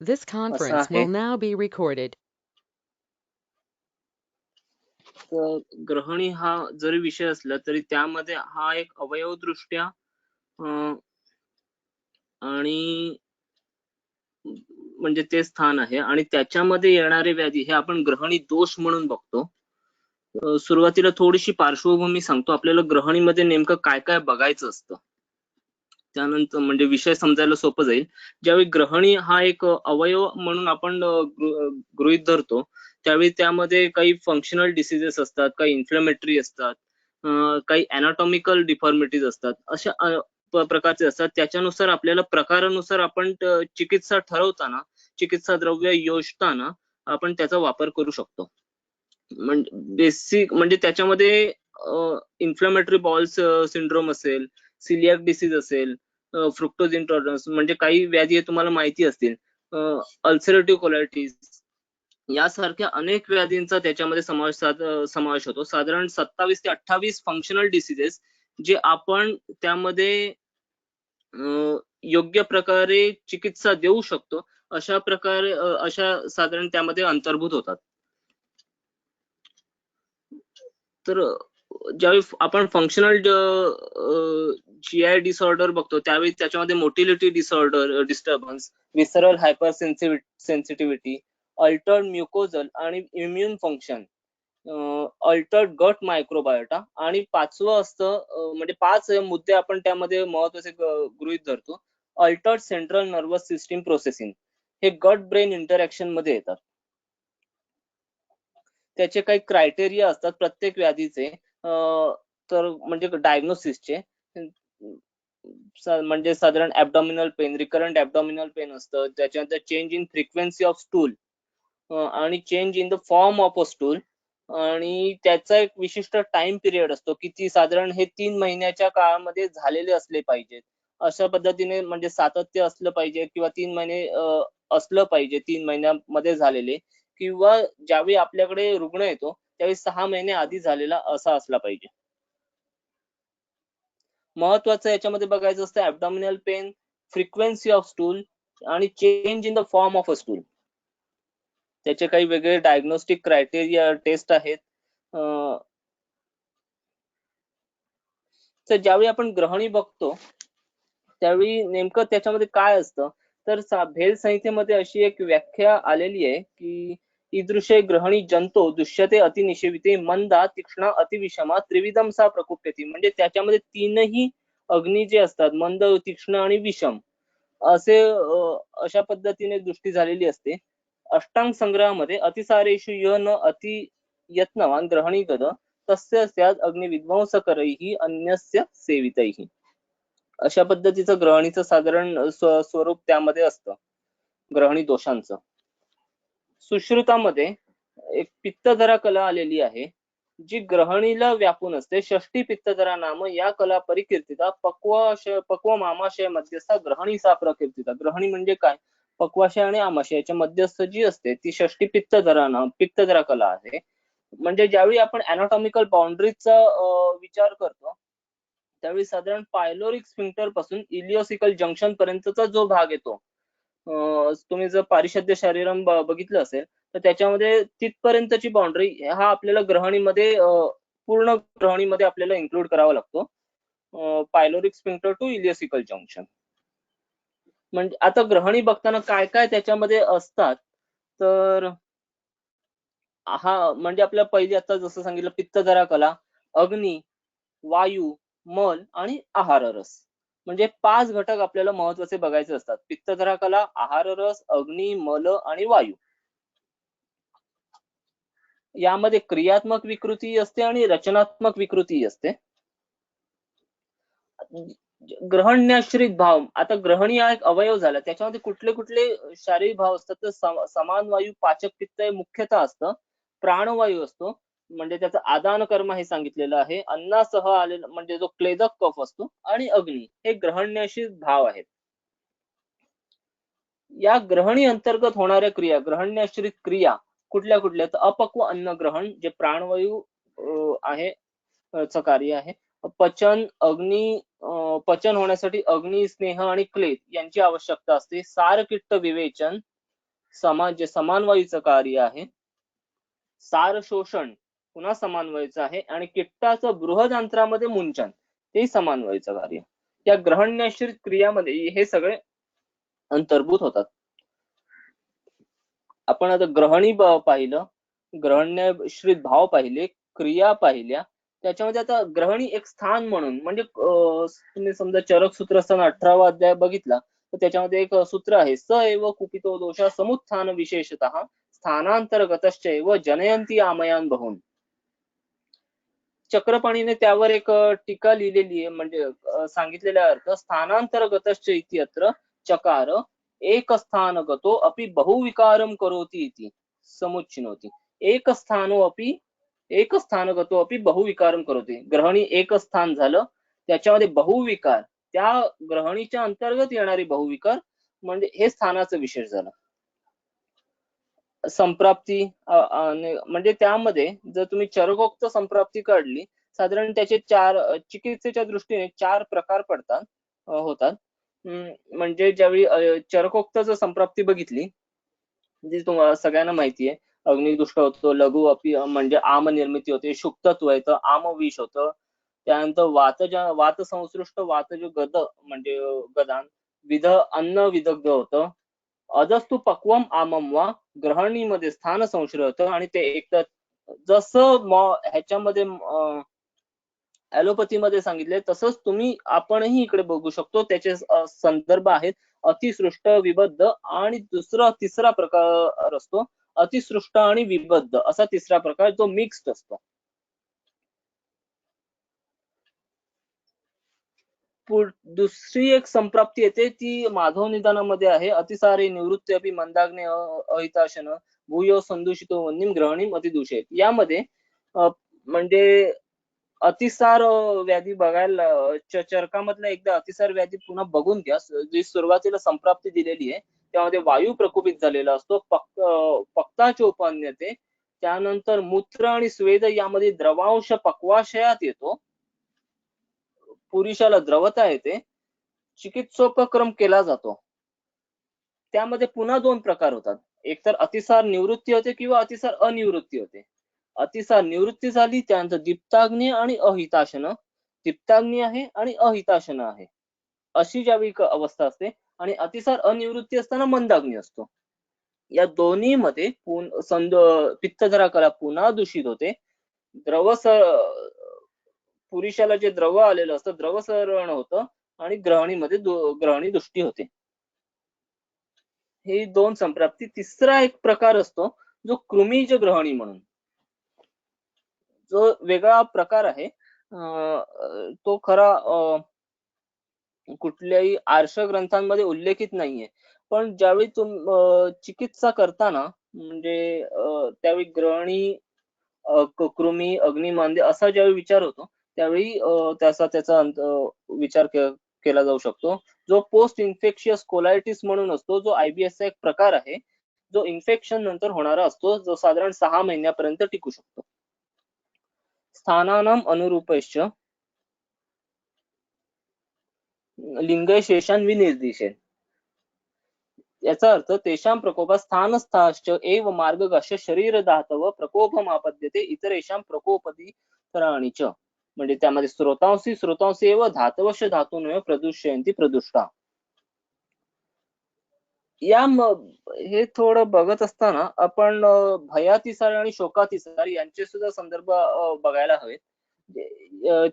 This असं conference आहे. will now be recorded. तर ग्रहणी हा जरी विषय असला तरी त्यामध्ये हा एक अवयवदृष्ट्या अं, आणि म्हणजे ते स्थान आहे आणि त्याच्यामध्ये येणारे व्याधी हे आपण ग्रहणी दोष म्हणून बघतो. सुरुवातीला थोडीशी पार्श्वभूमी सांगतो. आपल्याला ग्रहणीमध्ये नेमकं काय काय बघायचं असतं, त्यानंतर म्हणजे विषय समजायला सोपं जाईल. ज्यावेळी ग्रहणी हा एक अवयव म्हणून आपण गृहीत धरतो, त्यावेळी त्यामध्ये काही फंक्शनल डिसिजेस असतात, काही इन्फ्लेमेटरी असतात, काही अनाटॉमिकल डिफॉर्मिटीज असतात, अशा प्रकारचे असतात. त्याच्यानुसार आपल्याला प्रकारानुसार आपण चिकित्सा ठरवताना, चिकित्सा द्रव्य योजताना आपण त्याचा वापर करू शकतो. म्हणजे बेसिक म्हणजे त्याच्यामध्ये इन्फ्लेमेटरी बॉल सिंड्रोम असेल, सिलियाक डिसीज असेल, फ्रुक्टोज इंटॉलरन्स म्हणजे काही व्याधी हे तुम्हाला माहिती असतील, अल्सरेटिव्ह कोलायटिस यासारख्या अनेक व्याधींचा त्याच्यामध्ये समावेश होतो. साधारण 27 ते 28 फंक्शनल डिसीजेस जे आपण त्यामध्ये योग्य प्रकारे चिकित्सा देऊ शकतो, अशा प्रकारे अशा साधारण त्यामध्ये अंतर्भूत होतात. तर ज्यावेळी आपण फंक्शनल जीआय डिसऑर्डर बघतो, त्यावेळी त्याच्यामध्ये मोटिलिटी डिसऑर्डर, डिस्टर्बन्स, विसरल हायपर सेन्सिटिव्हिटी, अल्टर्ड म्युकोजल आणि इम्युन फंक्शन, अल्टर्ड गट मायक्रोबायोटा आणि पाचवं असतं म्हणजे 5 मुद्दे आपण त्यामध्ये महत्वाचे गृहीत धरतो. Altered central nervous system processing हे गट ब्रेन इंटरॅक्शन मध्ये येतात. त्याचे काही क्रायटेरिया असतात प्रत्येक व्याधीचे, तर म्हणजे डायग्नोसिसचे. म्हणजे साधारण abdominal pain, recurrent abdominal pain असतं, त्याच्यानंतर change in frequency of stool आणि change in the form of a stool, आणि त्याचा एक विशिष्ट टाइम पिरियड असतो की ती साधारण हे 3 महिन्याच्या काळामध्ये झालेले असले पाहिजेत. अशा पद्धतीने म्हणजे सातत्य असलं पाहिजे किंवा 3 महिने असलं पाहिजे, 3 महिन्यामध्ये झालेले, किंवा ज्यावेळी आपल्याकडे रुग्ण येतो त्यावेळी 6 महिने आधी झालेला असा असला पाहिजे. महत्वाचं याच्यामध्ये बघायचं असतं abdominal pen, frequency of stool आणि change in the form of a stool. त्याचे काही वेगळे डायग्नोस्टिक क्रायटेरिया टेस्ट आहेत. तर ज्यावेळी आपण ग्रहणी बघतो त्यावेळी नेमकं त्याच्यामध्ये काय असतं, तर भेद संहितेमध्ये अशी एक व्याख्या आलेली आहे की ईदृशे ग्रहणी जंतो दुष्यते अतिनिषेविते मंदा तीक्ष्ण अतिविषमा त्रिविधम सा प्रकुप्यती. म्हणजे त्याच्यामध्ये 3ही अग्नी जे असतात, मंद, तीक्ष्ण आणि विषम, असे अशा पद्धतीने दृष्टी झालेली असते. अष्टांग संग्रहामध्ये अतिसारेषु य न अति यत्नवान ग्रहणी गद तस्य स्यात् अग्निविध्वंसकरैः अन्यस्य सेवितैः. अशा पद्धतीचं ग्रहणीचं साधारण स्वरूप त्यामध्ये असतं ग्रहणी दोषांचं. सुश्रुतामध्ये एक पित्तधरा कला आलेली आहे जी ग्रहणीला व्यापून असते. षष्टी पित्तधरा नाम या कला परिकीर्तिता पक्व मामाशय मध्यस्थ ग्रहणी सा प्रकीर्तिता. ग्रहणी म्हणजे काय, पक्वाशय आणि आमाशयाच्या मध्यस्थ जी असते ती षष्टी पित्तधरा कला आहे. म्हणजे ज्यावेळी आपण अनाटॉमिकल बाउंड्रीजचा विचार करतो त्यावेळी साधारण पायलोरिक स्फिंक्टर पासून इलिओसिकल जंक्शन पर्यंतचा जो भाग येतो, तुम्ही जर पारिषद्य शरीरम बघितलं असेल तर त्याच्यामध्ये तिथपर्यंतची बाउंड्री हा आपल्याला ग्रहणीमध्ये पूर्ण ग्रहणीमध्ये आपल्याला इन्क्लूड करावा लागतो, पायलोरिक स्फिंक्टर टू इलिओसिकल जंक्शन. म्हणजे आता ग्रहणी बघताना काय काय त्याच्यामध्ये असतात, तर हा म्हणजे आपल्या पहिली आता जसं सांगितलं पित्तधरा कला, अग्नी, वायू, मल आणि आहार रस. म्हणजे 5 घटक आपल्याला महत्वाचे बघायचे असतात. पित्तधरा कला, आहार रस, अग्नी, मल आणि वायू. यामध्ये क्रियात्मक विकृती असते आणि रचनात्मक विकृती असते. ग्रहण्याश्रित भाव, आता ग्रहणी हा एक अवयव झाला, त्याच्यामध्ये कुठले कुठले शारीरिक भाव असतात, तर समान वायू पाचक पित्त हे मुख्यतः असतं. प्राणवायू असतो, म्हणजे त्याचं आदान कर्म हे सांगितलेलं आहे. अन्नासह आलेला म्हणजे जो क्लेदक कफ असतो, आणि अग्नी हे ग्रहण्याश्रित भाव आहेत. या ग्रहणी अंतर्गत होणाऱ्या क्रिया, ग्रहण्याश्रित क्रिया कुठल्या कुठल्या, तर अपक्व अन्न ग्रहण जे प्राणवायू आहे च कार्य आहे. पचन, पचन होण्यासाठी अग्नी, स्नेह आणि क्लेद यांची आवश्यकता असते. सारकिट्ट विवेचन जे समान वायूचं कार्य आहे. सार शोषण पुन्हा समान वायूचं आहे. आणि किट्टाचं बृहद अंतरामध्ये मुंचन ते समान वायूचं कार्य. या ग्रहण्याश्रित क्रियामध्ये हे सगळे अंतर्भूत होतात. आपण आता ग्रहणी पाहिलं, ग्रहण्याश्रित भाव पाहिले, क्रिया पाहिल्या. त्याच्यामध्ये आता ग्रहणी एक स्थान म्हणून म्हणजे तुम्ही समजा चरक सूत्र असताना 18वा अध्याय बघितला तर त्याच्यामध्ये एक सूत्र आहे, स एव कुपितो दोषा समुत्थान विशेषतः स्थानांतर्गतश्चैव जनयंती आमयान बहून. चक्रपाणीने त्यावर एक टीका लिहिलेली आहे, म्हणजे सांगितलेला अर्थ, स्थानांतर्गतश्च इति अत्र चकार एक स्थानगतो अपि बहुविकारम करोति इति समुच्चिनोति. एक स्थानगतो अपि बहुविकारम करोति. ग्रहणी एक स्थान झालं, त्याच्यामध्ये बहुविकार, त्या ग्रहणीच्या अंतर्गत येणारी बहुविकार म्हणजे हे स्थानाचं विशेष झालं. संप्राप्ती म्हणजे त्यामध्ये जर तुम्ही चरकोक्त संप्राप्ती काढली, साधारण त्याचे चिकित्सेच्या दृष्टीने 4 प्रकार होतात. म्हणजे ज्यावेळी चरकोक्त जर संप्राप्ती बघितली, जी तुम्हाला सगळ्यांना माहिती आहे, अग्निदुष्ट होतो, लघु अपि म्हणजे आम निर्मिती होते, शुक्तत्व येतं, आमविष होतं, त्यानंतर वात संसृष्ट वातज गद म्हणजे गदान, विध अन्न विदग्ध होतं, अदस्तु पक्वम आमम वा ग्रहणीमध्ये स्थान संश्रय होतं. आणि ते एकतर जसं ह्याच्यामध्ये ॲलोपॅथीमध्ये सांगितले तसंच आपणही इकडे बघू शकतो. त्याचे संदर्भ आहेत अतिसृष्ट, विबद्ध, आणि तिसरा प्रकार असतो अतिसृष्ट आणि विबद्ध असा तिसरा प्रकार, जो मिक्स्ड असतो. दुसरी एक संप्राप्ती येते, ती माधव निदानामध्ये आहे. अतिसारे निवृत्ती अपि मंदाग्ने अहिताशन भूयो संदूषितो वन्यम ग्रहणीम अतिदूषित. यामध्ये म्हणजे अतिसार व्याधी बघायला, चरकामधला एकदा अतिसार व्याधी पुन्हा बघून घ्या. जी सुरुवातीला संप्राप्ती दिलेली आहे त्यामध्ये वायू प्रकोपित झालेला असतो, पक्ताचोपन्यते. त्यानंतर मूत्र आणि स्वेद यामध्ये द्रवांश पक्वाशयात येतो, पुरुषाला द्रवता येते, चिकित्सोपक्रम केला जातो. त्यामध्ये पुन्हा 2 प्रकार होतात, एकतर अतिसार निवृत्ती होते किंवा अतिसार अनिवृत्ती होते. अतिसार निवृत्ती झाली, त्यानंतर दीप्ताग्नी आणि अहिताशन, दीप्ताग्नी आहे आणि अहिताशन आहे, अशी ज्यावेळी अवस्था असते. आणि अतिसार अनिवृत्ती असताना मंदाग्नी असतो. या दोन्ही मध्ये पित्तधरा कला पुन्हा दूषित होते, पुरुषाला जे द्रव आलेलं असतं द्रवसरण होतं आणि ग्रहणीमध्ये ग्रहणी दृष्टी होते. हे 2 संप्राप्ती. तिसरा एक प्रकार असतो जो कृमीज ग्रहणी म्हणून, जो वेगळा प्रकार आहे. तो खरा कुठल्याही आर्ष ग्रंथांमध्ये उल्लेखित नाहीये, पण ज्यावेळी चिकित्सा करताना म्हणजे त्यावेळी ग्रहणी, कृमी, अग्निमांद्य असा ज्यावेळी विचार होतो त्यावेळी त्याचा विचार केला जाऊ शकतो, जो पोस्ट इन्फेक्शियस कोलायटिस म्हणून असतो, जो IBS चा एक प्रकार आहे, जो इन्फेक्शन नंतर होणारा असतो, जो साधारण 6 महिन्यापर्यंत टिकू शकतो. स्थानानाम अनुरूपश्च लिंगशेषान विनिर्दिशेन. याचा अर्थ तेषां प्रकोपा स्थानस्थाश्च एव मार्गगाश्य शरीर धातव प्रकोपमापद्यते इतरेषां प्रकोपदी च. म्हणजे त्यामध्ये स्रोतांशी एव धातवश धातून प्रदूषयंती प्रदुष्टा. हे थोडं बघत असताना आपण भयातिसार आणि शोकातिसार यांचे सुद्धा संदर्भ बघायला हवेत.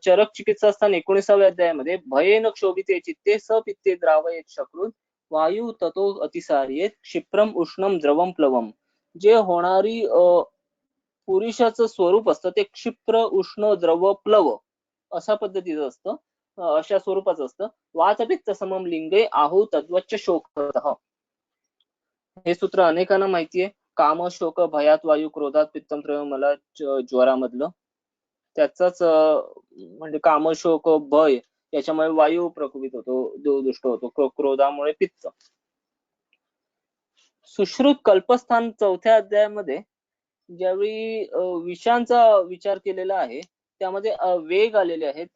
चरक चिकित्सा असताना 19व्या अध्यायामध्ये भयेन क्षोभिते चित्ते सपित्ते द्रावयेत शकृत वायू ततो अतिसार्येत क्षिप्रम उष्णम द्रवम प्लवम. जे होणारी पुरुषाचं स्वरूप असतं ते क्षिप्र, उष्ण, द्रव, प्लव अशा पद्धतीचं असतं, अशा स्वरूपाचं असतं. वातपित्त समम लिंगे आहू तद्वच्च शोकतः. हे सूत्र अनेकांना माहितीये. काम, शोक, भयात वायू, क्रोधात पित्तम, मला ज्वरामधलं त्याचाच म्हणजे काम, शोक, भय याच्यामुळे वायू प्रकोपित होतो, दुष्ट होतो, क्रोधामुळे पित्त. सुश्रुत कल्पस्थान 4थ्या अध्यायामध्ये ज्यावेळी विषांचा विचार केलेला आहे त्यामध्ये वेग आलेले आहेत.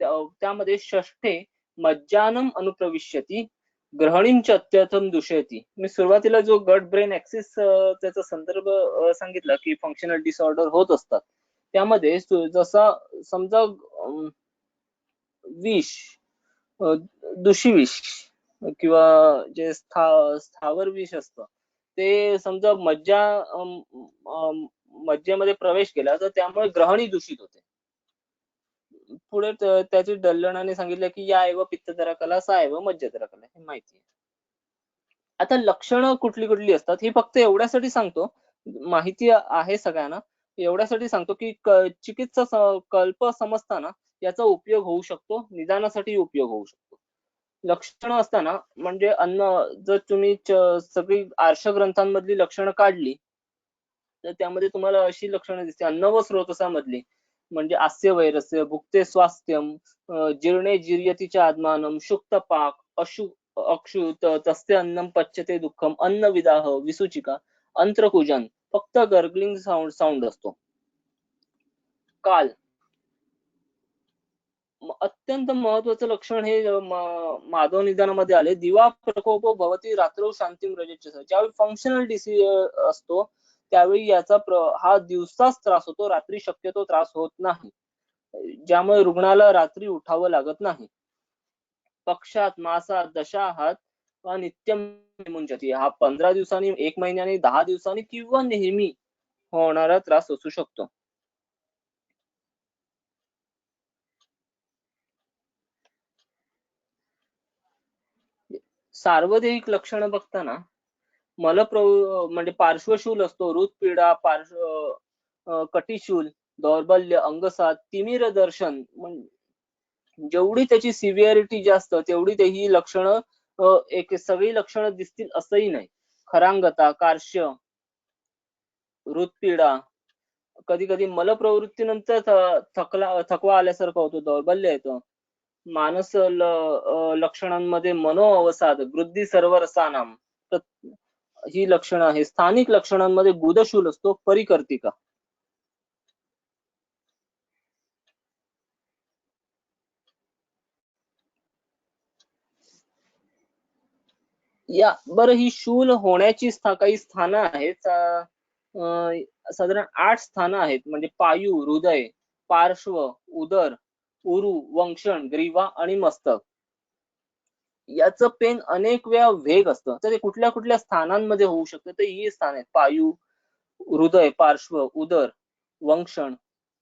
त्यामध्ये षष्ठे मज्जानम अनुप्रविश्यती ग्रहणींच अत्यथम दूषयती. मी सुरुवातीला जो गट ब्रेन ऍक्सिस त्याचा संदर्भ सांगितला की फंक्शनल डिसऑर्डर होत असतात, त्यामध्ये जसा समजा विष, अ, दूषी विष किंवा जे स्थावर विष असतं, ते समजा मज्जेमध्ये प्रवेश केला तर त्यामुळे ग्रहणी दूषित होते. पुढे त्याची डल्लणाने सांगितलं की या एव पित्तधरा कला सा एव मज्जधरा कला, हे माहिती आहे. आता लक्षणं कुठली कुठली असतात हे फक्त एवढ्यासाठी सांगतो, माहिती आहे सगळ्यांना, एवढ्यासाठी सांगतो की चिकित्सा कल्प समजताना याचा उपयोग होऊ शकतो, निदानासाठी उपयोग होऊ शकतो. लक्षणं असताना म्हणजे जर तुम्ही सगळी आर्षग्रंथांमधली लक्षणं काढली, तर त्यामध्ये तुम्हाला अशी लक्षणं दिसते अन्न व स्रोतसामधली, म्हणजे आस्य वैरस्य, भुक्ते स्वास्थ्यम, जीर्णे जीर्यतीच आत्मानं, शुक्त पाक, अक्षुत, तस्य अन्नम पच्यते दुःखम, अन्न विदाह, विसूचिका, अंत्रकुजन, फक्त गर्गलिंग साऊंड असतो. काल अत्यंत महत्वाचं लक्षण हे माधव निदानामध्ये आले. दिवा प्रकोपो भवती रात्रौ शांतीम रजेच. ज्यावेळी फंक्शनल डिसीज असतो त्यावेळी याचा हा दिवसाच त्रास होतो, रात्री शक्यतो त्रास होत नाही, ज्यामुळे रुग्णाला रात्री उठावं लागत नाही. पक्षात, मासात, दशाहात वा नित्यम मुंजती, हा 15 दिवसांनी, 1 महिन्याने, 10 दिवसांनी किंवा नेहमी होणारा त्रास असू शकतो. सार्वदेहिक लक्षणं बघताना म्हणजे पार्श्वशूल असतो, हृदपीडा, कटिशूल, दौर्बल्य, अंगसात, तिमिर दर्शन, जेवढी त्याची सिव्हिअरिटी जास्त तेवढी ही लक्षणं एक सगळी लक्षणं दिसतील असंही नाही. खरांगता, कार्श्य, हृदपीडा, कधी कधी मलप्रवृत्तीनंतर थकवा आल्यासारखं होतो, दौर्बल्य येतं. लक्षणांमध्ये मनो अवसाद, वृद्धी सर्व रसानाम, ही लक्षणं आहे. स्थानिक लक्षणांमध्ये गुदशूल असतो, परिकर्तिका. बरं, ही शूल होण्याची काही स्थानं आहेत. साधारण 8 स्थानं आहेत, म्हणजे पायू, हृदय, पार्श्व, उदर, उरू, वंक्षण, ग्रीवा आणि मस्तक. याचं पेन अनेक वेळा वेग असतं, तर ते कुठल्या कुठल्या स्थानांमध्ये होऊ शकतं, तर ही स्थान आहेत: पायू, हृदय, पार्श्व, उदर, वंक्षण,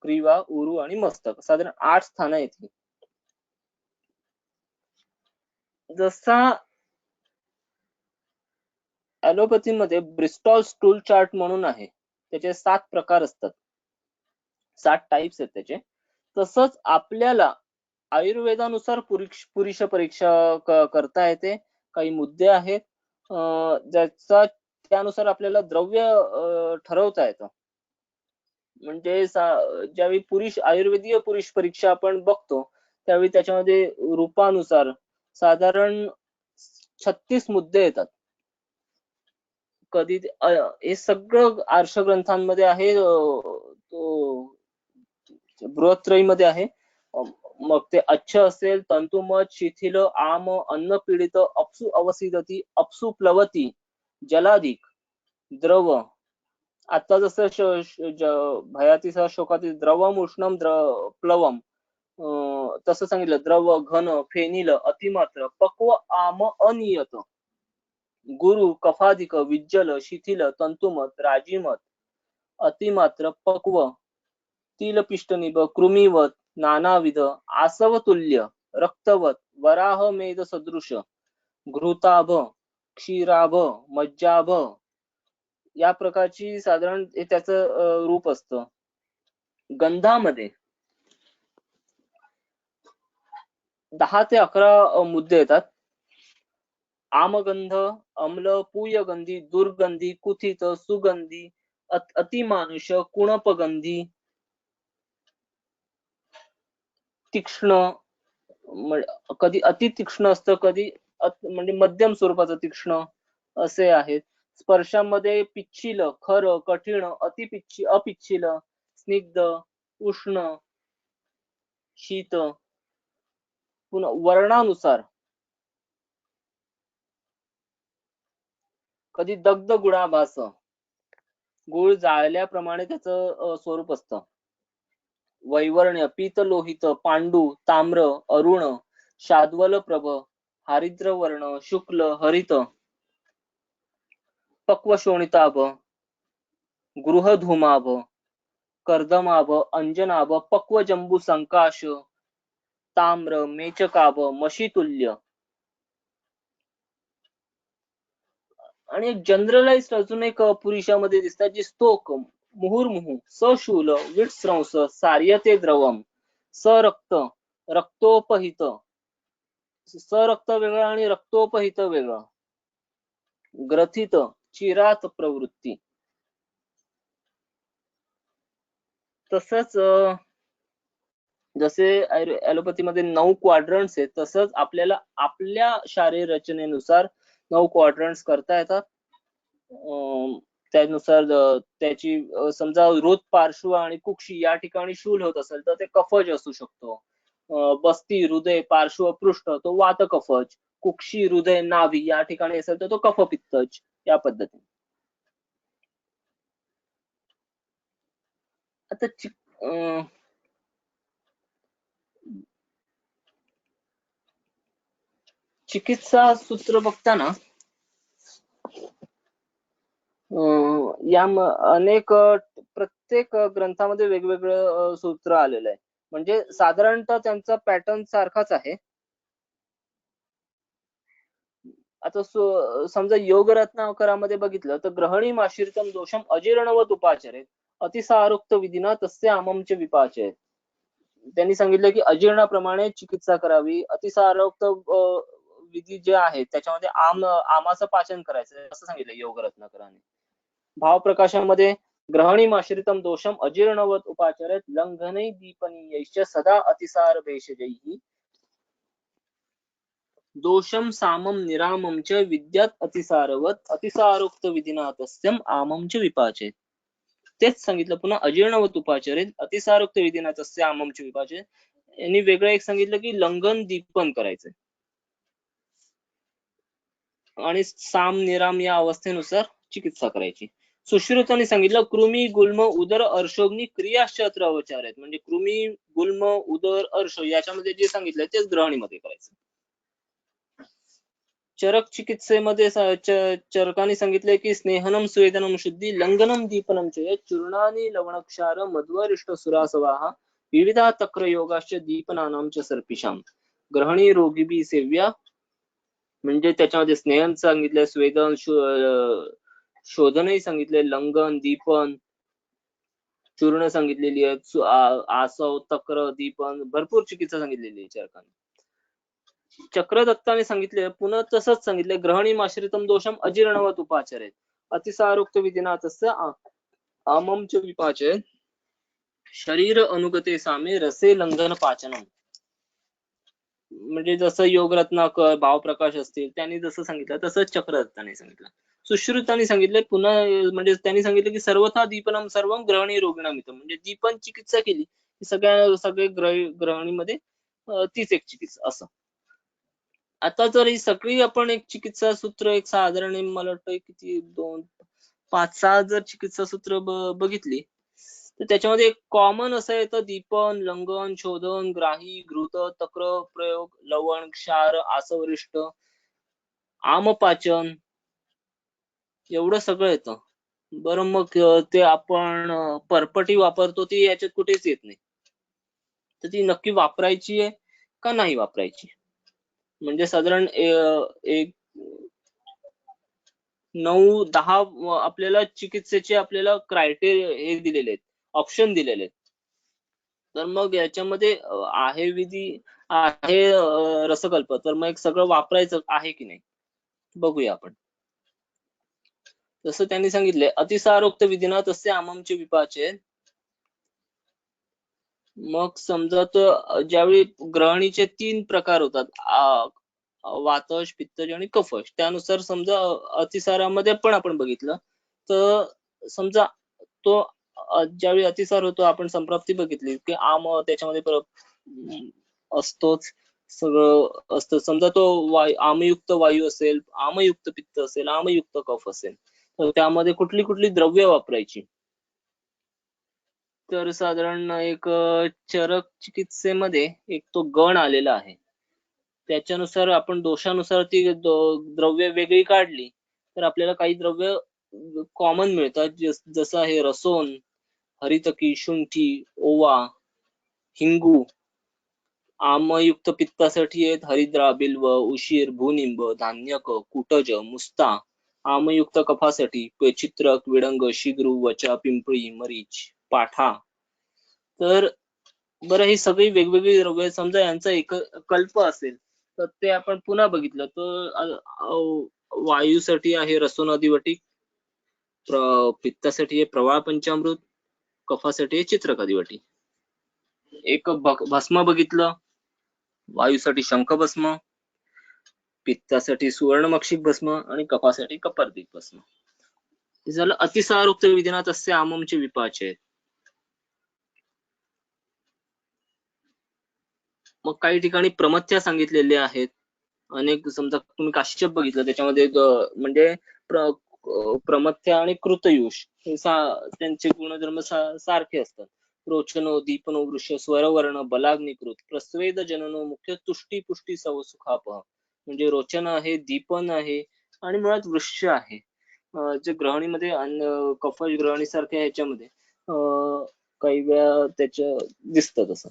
ग्रीवा, उरू आणि मस्तक. साधारण 8 स्थानं आहेत. जसा ॲलोपॅथीमध्ये ब्रिस्टॉल स्टूल चार्ट म्हणून आहे, त्याचे 7 प्रकार असतात, 7 टाइप्स आहेत त्याचे. तसंच आपल्याला आयुर्वेदानुसार पुरुष परीक्षा करता येते. काही मुद्दे आहेत ज्याचा त्यानुसार आपल्याला द्रव्य ठरवता येतं. म्हणजे ज्यावेळी आयुर्वेदीय पुरुष परीक्षा आपण बघतो त्यावेळी त्याच्यामध्ये रूपानुसार साधारण 36 मुद्दे येतात. कधी हे सगळं आर्षग्रंथांमध्ये आहे, तो बृहत्त्रयीमध्ये आहे. मग ते अच्छ असेल, तंतुमत, शिथिल, आम, अन्न पीडित, अपसु अवसिदती, अपसु प्लवती, जलाधिक, द्रव. आता जसं भयातीसह शोकाती, द्रवम उष्णम प्लवम, तसं सांगितलं. द्रव, घन, फेनिल, अतिमात्र, पक्व, आम, अनियत, गुरु, कफाधिक, विज्जल, शिथिल, तंतुमत, राजीमत, अतिमात्र, पक्व, तिलपिष्टनिभ, कृमीवत, नानाविध, आसवतुल्य, रक्तवत, वराह मेद सदृश, घृताभ, क्षीराभ, मज्जाभ, या प्रकारची साधारण त्याचं रूप असतं. गंधामध्ये 10 ते 11 मुद्दे येतात. आमगंध, अम्ल, पूयगंधी, दुर्गंधी, कुथित, सुगंधी, अतिमानुष, कुणपगंधी, तीक्ष्ण, कधी अति तीक्ष्ण असतं, कधी म्हणजे मध्यम स्वरूपाचं तीक्ष्ण असे आहेत. स्पर्शामध्ये पिच्छिल, खर, कठीण, अपिच्छिल, स्निग्ध, उष्ण, शीत. पुन्हा वर्णानुसार कधी दग्ध गुळाभास, गुळ जाळल्याप्रमाणे त्याचं स्वरूप असतं. वैवर्ण्य, पीत लोहित, पांडू, ताम्र, अरुण, शाद्वल प्रभ, हरिद्र वर्ण, शुक्ल, हरित, पक्व शोणिताभ, गृहधूमाभ, कर्दमाभ, अंजनाभ, पक्व जंबू संकाश, ताम्र, मेचकाभ, मशीतुल्य. आणि एक जनरलाइज्ड अजून एक पुरुषामध्ये दिसतात जी स्तोक, मुहुर्मुहु, सशूल, विट्स्रंस, सार्यते द्रवम, सरक्त, रक्तोपहित. सरक्त वेगळं आणि रक्तोपहित वेगळं. ग्रथित, चिरात प्रवृत्ती. तसंच जसे ॲलोपॅथीमध्ये 9 क्वाड्रंट्स आहेत, तसंच आपल्याला आपल्या शारीर रचनेनुसार 9 क्वाड्रंट्स करता येतात. त्यानुसार त्याची समजा हृद, पार्श्व आणि कुक्षी या ठिकाणी शूल होत असेल तर ते कफज असू शकतो. बस्ती, हृदय, पार्श्व, पृष्ठ तो वात कफज. कुक्षी, हृदय, नाभी या ठिकाणी असेल तर तो कफपित्तज. या पद्धतीने. आता चिकित्सा सूत्र बघताना या अनेक प्रत्येक ग्रंथामध्ये वेगवेगळं सूत्र आलेलं आहे. म्हणजे साधारणतः त्यांचा पॅटर्न सारखाच आहे. आता समजा योग रत्नाकरामध्ये बघितलं तर ग्रहणी माशीर्तम दोषम अजीर्णवत उपाचरेत अतिसारोक्त विधिना तस्य आममच विपाचेत. त्यांनी सांगितलं की अजीर्णाप्रमाणे चिकित्सा करावी. अतिसारोक्त विधी जे आहेत त्याच्यामध्ये आमाचं पाचन करायचं असं सांगितलं योग रत्नाकरांनी. भावप्रकाशामध्ये ग्रहणीमाश्रितम दोषम अजीर्णवत उपाचरेत लंघनै दीपनीयैश्च सदा अतिसार भेषजैः दोषम सामम निरामम च विद्यात अतिसारवत अतिसारोक्त विधिना तस्यम आमम च विपाचेत. तेच सांगितलं पुन्हा अजीर्णवत उपाचरेत अतिसारोक्त विधिना तस्य आमम च विपाचेत. यांनी वेगळं एक सांगितलं की लंघन दीपन करायचं आणि साम निराम या अवस्थेनुसार चिकित्सा करायची. सुश्रुतांनी सांगितलं कृमी, गुल्म, उदर, अर्शोग्नी क्रियाश्चत्र अवचार आहेत. म्हणजे कृमी, गुल्म, उदर, अर्श याच्यामध्ये जे सांगितलंय तेच ग्रहणीमध्ये करायचं. चरक चिकित्सेमध्ये चरकांनी सांगितलंय की स्नेहनम, स्वेदनम, शुद्धी, लंघनम, दीपनम च चूर्णानी, लवणक्षार, मध्वरिष्ठ, सुरासवाह विविधा तक्र योगाश्च दीपनानाम च सर्पिशाम. ग्रहणी रोगिबी सेव्या म्हणजे त्याच्यामध्ये स्नेहन सांगितलंय, स्वेदन, शोधनही सांगितलंय, लंघन, दीपन, चूर्ण सांगितलेली आहे, आसव, तक्र, दीपन भरपूर चिकित्सा सांगितलेली आहे चरकांनी. चक्रदत्ताने सांगितले पुन्हा तसंच सांगितले ग्रहणी माश्रितम दोषम अजीर्णवत उपाचरेत अतिसारोक्त विधिना तस्य आमम च विपाचेत शरीर अनुगते सामे रसे लंघन पाचनम. म्हणजे जसं योग रत्नाकर, भावप्रकाश असतील त्यांनी जसं सांगितलं तसंच चक्रदत्ताने सांगितलं. सुश्रुतांनी सांगितले पुन्हा म्हणजे त्यांनी सांगितलं की सर्वथा दीपनम सर्वम ग्रहणी रोगिणामितम. म्हणजे दीपन चिकित्सा केली की सगळे ग्रहणीमध्ये तीच एक चिकित्सा असं. आता जर ही सगळी आपण एक चिकित्सा सूत्र एक साधारण मला वाटतं किती 5-6 जर चिकित्सा सूत्र बघितली तर त्याच्यामध्ये एक कॉमन असं येतं दीपन, लंघन, शोधन, ग्राही, घृत, तक्र, प्रयोग, लवण, क्षार, आसवरिष्ट, आमपाचन एवढं सगळं येतं. बरं मग ते आपण परपटी वापरतो ती याच्यात कुठेच येत नाही. तर ती नक्की वापरायची आहे का नाही वापरायची. म्हणजे साधारण एक 9-10 आपल्याला चिकित्सेचे आपल्याला क्रायटेरिया हे दिलेले आहेत, ऑप्शन दिलेले आहेत. तर मग याच्यामध्ये आहे विधी, आहे रसकल्प, तर मग सगळं वापरायचं आहे की नाही बघूया आपण. जसं त्यांनी सांगितलंय अतिसारोक्त विधिना तस्य आममचे विपाचे. मग समजा तर ज्यावेळी ग्रहणीचे 3 प्रकार होतात वातज, पित्तज आणि कफज. त्यानुसार समजा अतिसारामध्ये पण आपण बघितलं तर समजा तो ज्यावेळी अतिसार होतो आपण संप्राप्ती बघितली की आम त्याच्यामध्ये असतोच. सगळं असतं. समजा तो आमयुक्त वायू असेल, आमयुक्त पित्त असेल, आमयुक्त कफ असेल, तर त्यामध्ये कुठली कुठली द्रव्य वापरायची. तर साधारण एक चरक चिकित्सेमध्ये एक तो गण आलेला आहे. त्याच्यानुसार आपण दोषानुसार ती द्रव्य वेगळी काढली तर आपल्याला काही द्रव्य कॉमन मिळतात. जसं आहे रसोन, हरितकी, शुंठी, ओवा, हिंगू. आमयुक्त पित्तासाठी आहेत हरिद्रा, बिल्व, उशीर, भूनिंब, धान्यक, कुटज, मुस्ता. आमयुक्त कफासाठी चित्रक, विडंग, शिग्रू, वचा, पिंपळी, मरीच, पाठा. तर बरं, ही सगळी वेगवेगळी द्रव्य समजा यांचा एक कल्प असेल तर ते आपण पुन्हा बघितलं तर वायूसाठी आहे रसोन अधिवटी, पित्तासाठी आहे प्रवाळ पंचामृत, कफासाठी आहे चित्रक अधिवटी. एक भस्म बघितलं, वायूसाठी शंख भस्म, पित्तासाठी सुवर्णमक्षिक भस्म आणि कफासाठी कपर्दिक भस्म. हे झालं अतिसारोक्त विधिनात असे आममचे विपाचे आहेत. मग काही ठिकाणी प्रमथ्या सांगितलेले आहेत. अनेक समजा तुम्ही काश्यप बघितलं त्याच्यामध्ये म्हणजे प्रमथ्या आणि कृतयुष हे त्यांचे गुणधर्म सारखे असतात. रोचनो, दीपनो, वृष, स्वरवर्ण, बलाग्निकृत, प्रस्वेद जननो, मुख्य तुष्टी पुष्टी सुखापह. म्हणजे रोचन आहे, दीपन आहे आणि मुळात वृक्ष आहे. जे ग्रहणीमध्ये कफज ग्रहणी सारख्या ह्याच्यामध्ये काही वेळा त्याच्या दिसतं तसं.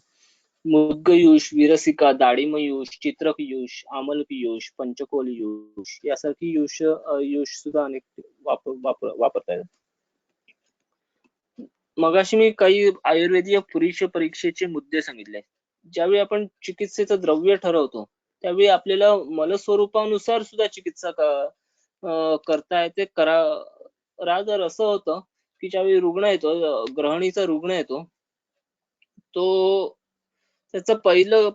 मुद्गयूष, विरसिका, दाडिमयूष, चित्रकयूष, आमलकयूष, पंचकोलयूष यासारखी यूष सुद्धा अनेक वापरता येतात. मगाशी मी काही आयुर्वेदीय पुरुष परीक्षेचे मुद्दे सांगितले. ज्यावेळी आपण चिकित्सेचं द्रव्य ठरवतो त्यावेळी आपल्याला मलस्वरूपानुसार सुद्धा चिकित्सा करता येते. राजर असं होतं की ज्यावेळी रुग्ण येतो, ग्रहणीचा रुग्ण येतो, तो त्याचं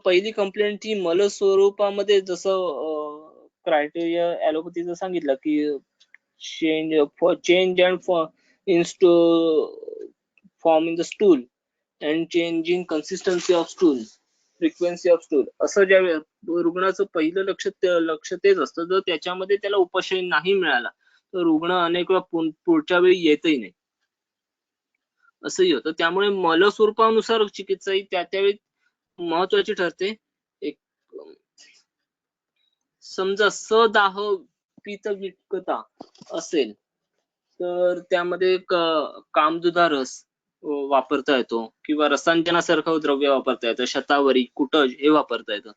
पहिली कंप्लेंट ही मल स्वरूपामध्ये, जसं क्रायटेरिया ॲलोपॅथीचं सांगितलं की change and form in the stool and change in consistency of stool, frequency of stool. असं ज्या रुग्णाचं पहिलं लक्ष तेच असतं. जर त्याच्यामध्ये त्याला उपशय नाही मिळाला तर रुग्ण अनेक वेळा पुढच्या वेळी येतही नाही, असंही होतं. त्यामुळे मल स्वरूपानुसार चिकित्सा ही त्यावेळी महत्वाची ठरते. एक समजा सदाह पित्त विटकता असेल तर त्यामध्ये कामदुधा रस वापरता येतो किंवा रसांजनासारखं द्रव्य वापरता येतं. शतावरी, कुटज हे वापरता येतं.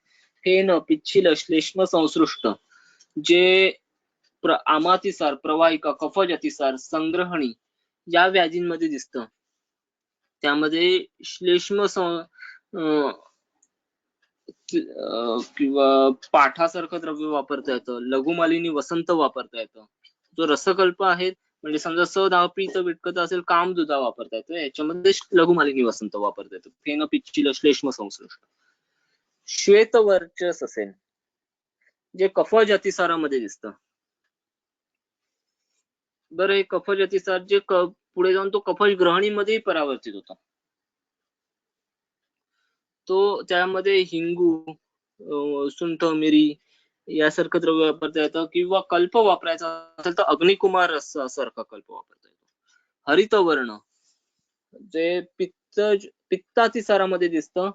फेन, पिच्छिल, श्लेष्म संसृष्ट जे आमातिसार, प्रवाहिका, कफज अतिसार, संग्रहणी या व्याधींमध्ये दिसतं. त्यामध्ये श्लेष्म किंवा पाठासारखं द्रव्य वापरता येतं. लघुमालिनी वसंत वापरता येतं. जो रसकल्प आहे म्हणजे समजा सदापित विटकत असेल, कामदुधा वापरता येतं. याच्यामध्ये लघुमालिनी वसंत वापरता येतं. फेन, पिच्छिल, श्लेष्म संसृष्ट. श्वेतवर्चस असेल जे कफज अतिसारामध्ये दिसतं. बरं, हे कफज अतिसार जे पुढे जाऊन तो कफज ग्रहणीमध्ये परावर्तित होतो. तो त्यामध्ये हिंगू, सुंठ, मिरी यासारखं द्रव्य वापरता येतं किंवा कल्प वापरायचा असेल तर अग्निकुमार रसासारखा कल्प वापरता येतो. हरितवर्ण जे पित्तातिसारामध्ये दिसतं.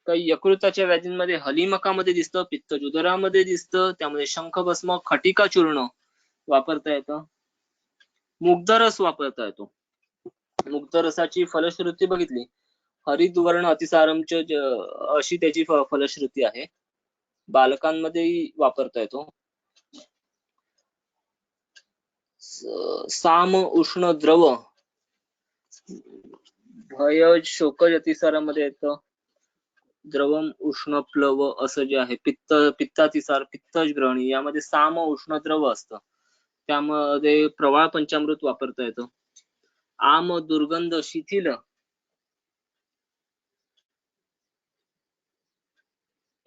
काही यकृताच्या व्याधींमध्ये हलिमकामध्ये दिसतं, पित्तजुदरामध्ये दिसतं. त्यामध्ये शंखभस्म, खटिका चूर्ण वापरता येतं. मुग्धरस वापरता येतो. मुग्धरसाची फलश्रुती बघितली, हरितवर्ण अतिसारमच अशी त्याची फलश्रुती आहे. बालकांमध्येही वापरता येतो. साम उष्ण द्रव भयज, शोकज अतिसारामध्ये येतं. द्रवम उष्ण प्लव असं जे आहे पित्तातिसार, पित्तज ग्रहणी यामध्ये साम उष्ण द्रव असतं. त्यामध्ये प्रवाळ पंचामृत वापरता येतं. आम दुर्गंध, शिथिल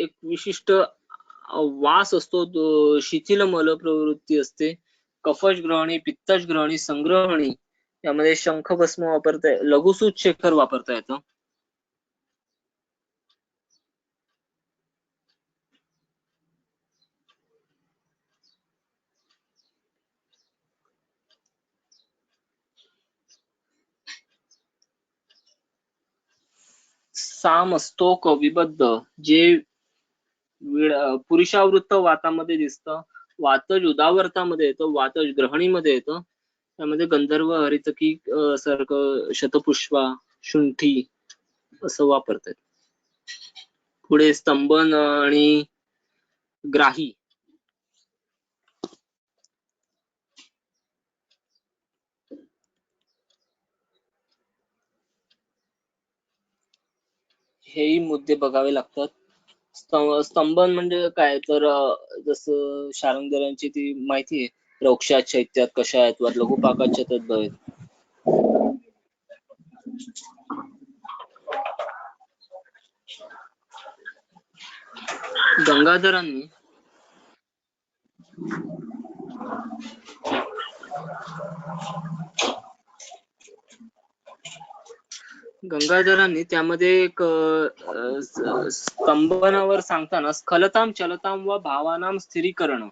एक विशिष्ट वास असतो, तो शिथिल मल प्रवृत्ती असते. कफज ग्रहणी, पित्तज ग्रहणी, संग्रहणी यामध्ये शंख भस्म वापरता येतं. लघुसूत शेखर वापरता येतं. साम स्तोक विबद्ध जे पुरुषावृत्त वातामध्ये दिसतं, वातज उदावर्तामध्ये येतं, वातज ग्रहणीमध्ये येतं. त्यामध्ये गंधर्व, हरितकी सारखं शतपुष्पा, शुंठी असं वापरतात. पुढे स्तंभन आणि ग्राही. हेही मुद्दे बघावे लागतात. स्तंभन म्हणजे काय तर जसं शारंगधरांची ती माहिती आहे, रोक्षात चैत्यात कशा आहेत, वर लघुपाकाच्या तद्भव आहेत. गंगाधरांनी त्यामध्ये एक स्तंभनावर सांगताना स्खलताम चलताम व भावानाम स्थिरीकरण,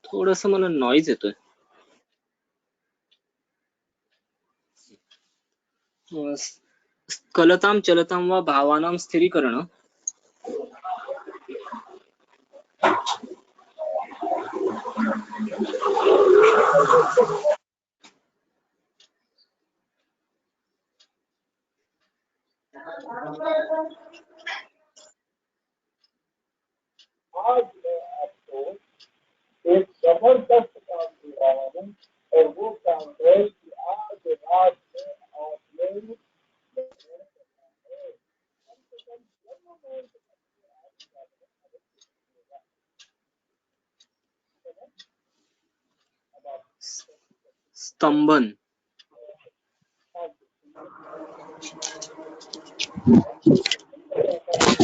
थोडस मला नॉइज येतोय. स्खलताम चलताम व भावानाम स्थिरीकरण. आज मैं आपको एक जबरदस्त काम दिला हूँ और वो काम है कि आज रात में आपने स्तंभन.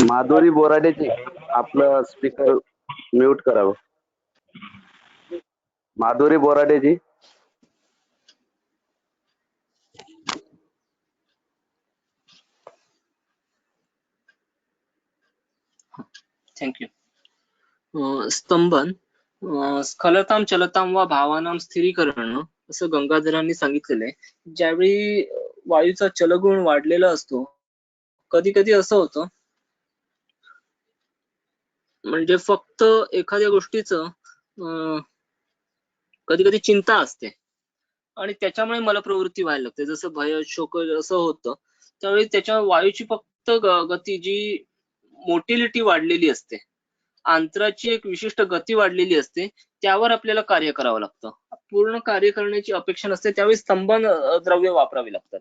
माधुरी बोराडेजी आपलं स्पीकर म्यूट करावं. माधुरी बोराडेजी. थँक्यू. स्तंभन स्खलताम चलताम वा भावानाम स्थिरीकरण असं गंगाधरांनी सांगितलेलं आहे. ज्यावेळी वायूचा चलगुण वाढलेला असतो, कधी कधी असं होतं म्हणजे फक्त एखाद्या गोष्टीचं कधी कधी चिंता असते आणि त्याच्यामुळे मला प्रवृत्ती व्हायला लागते, जसं भय शोक असं होतं. त्यावेळी त्याच्या वायूची फक्त गती जी मोटिलिटी वाढलेली असते, अंतराची एक विशिष्ट गती वाढलेली असते, त्यावर आपल्याला कार्य करावं लागतं. पूर्ण कार्य करण्याची अपेक्षा नसते, त्यावेळी स्तंभन द्रव्य वापरावी लागतात.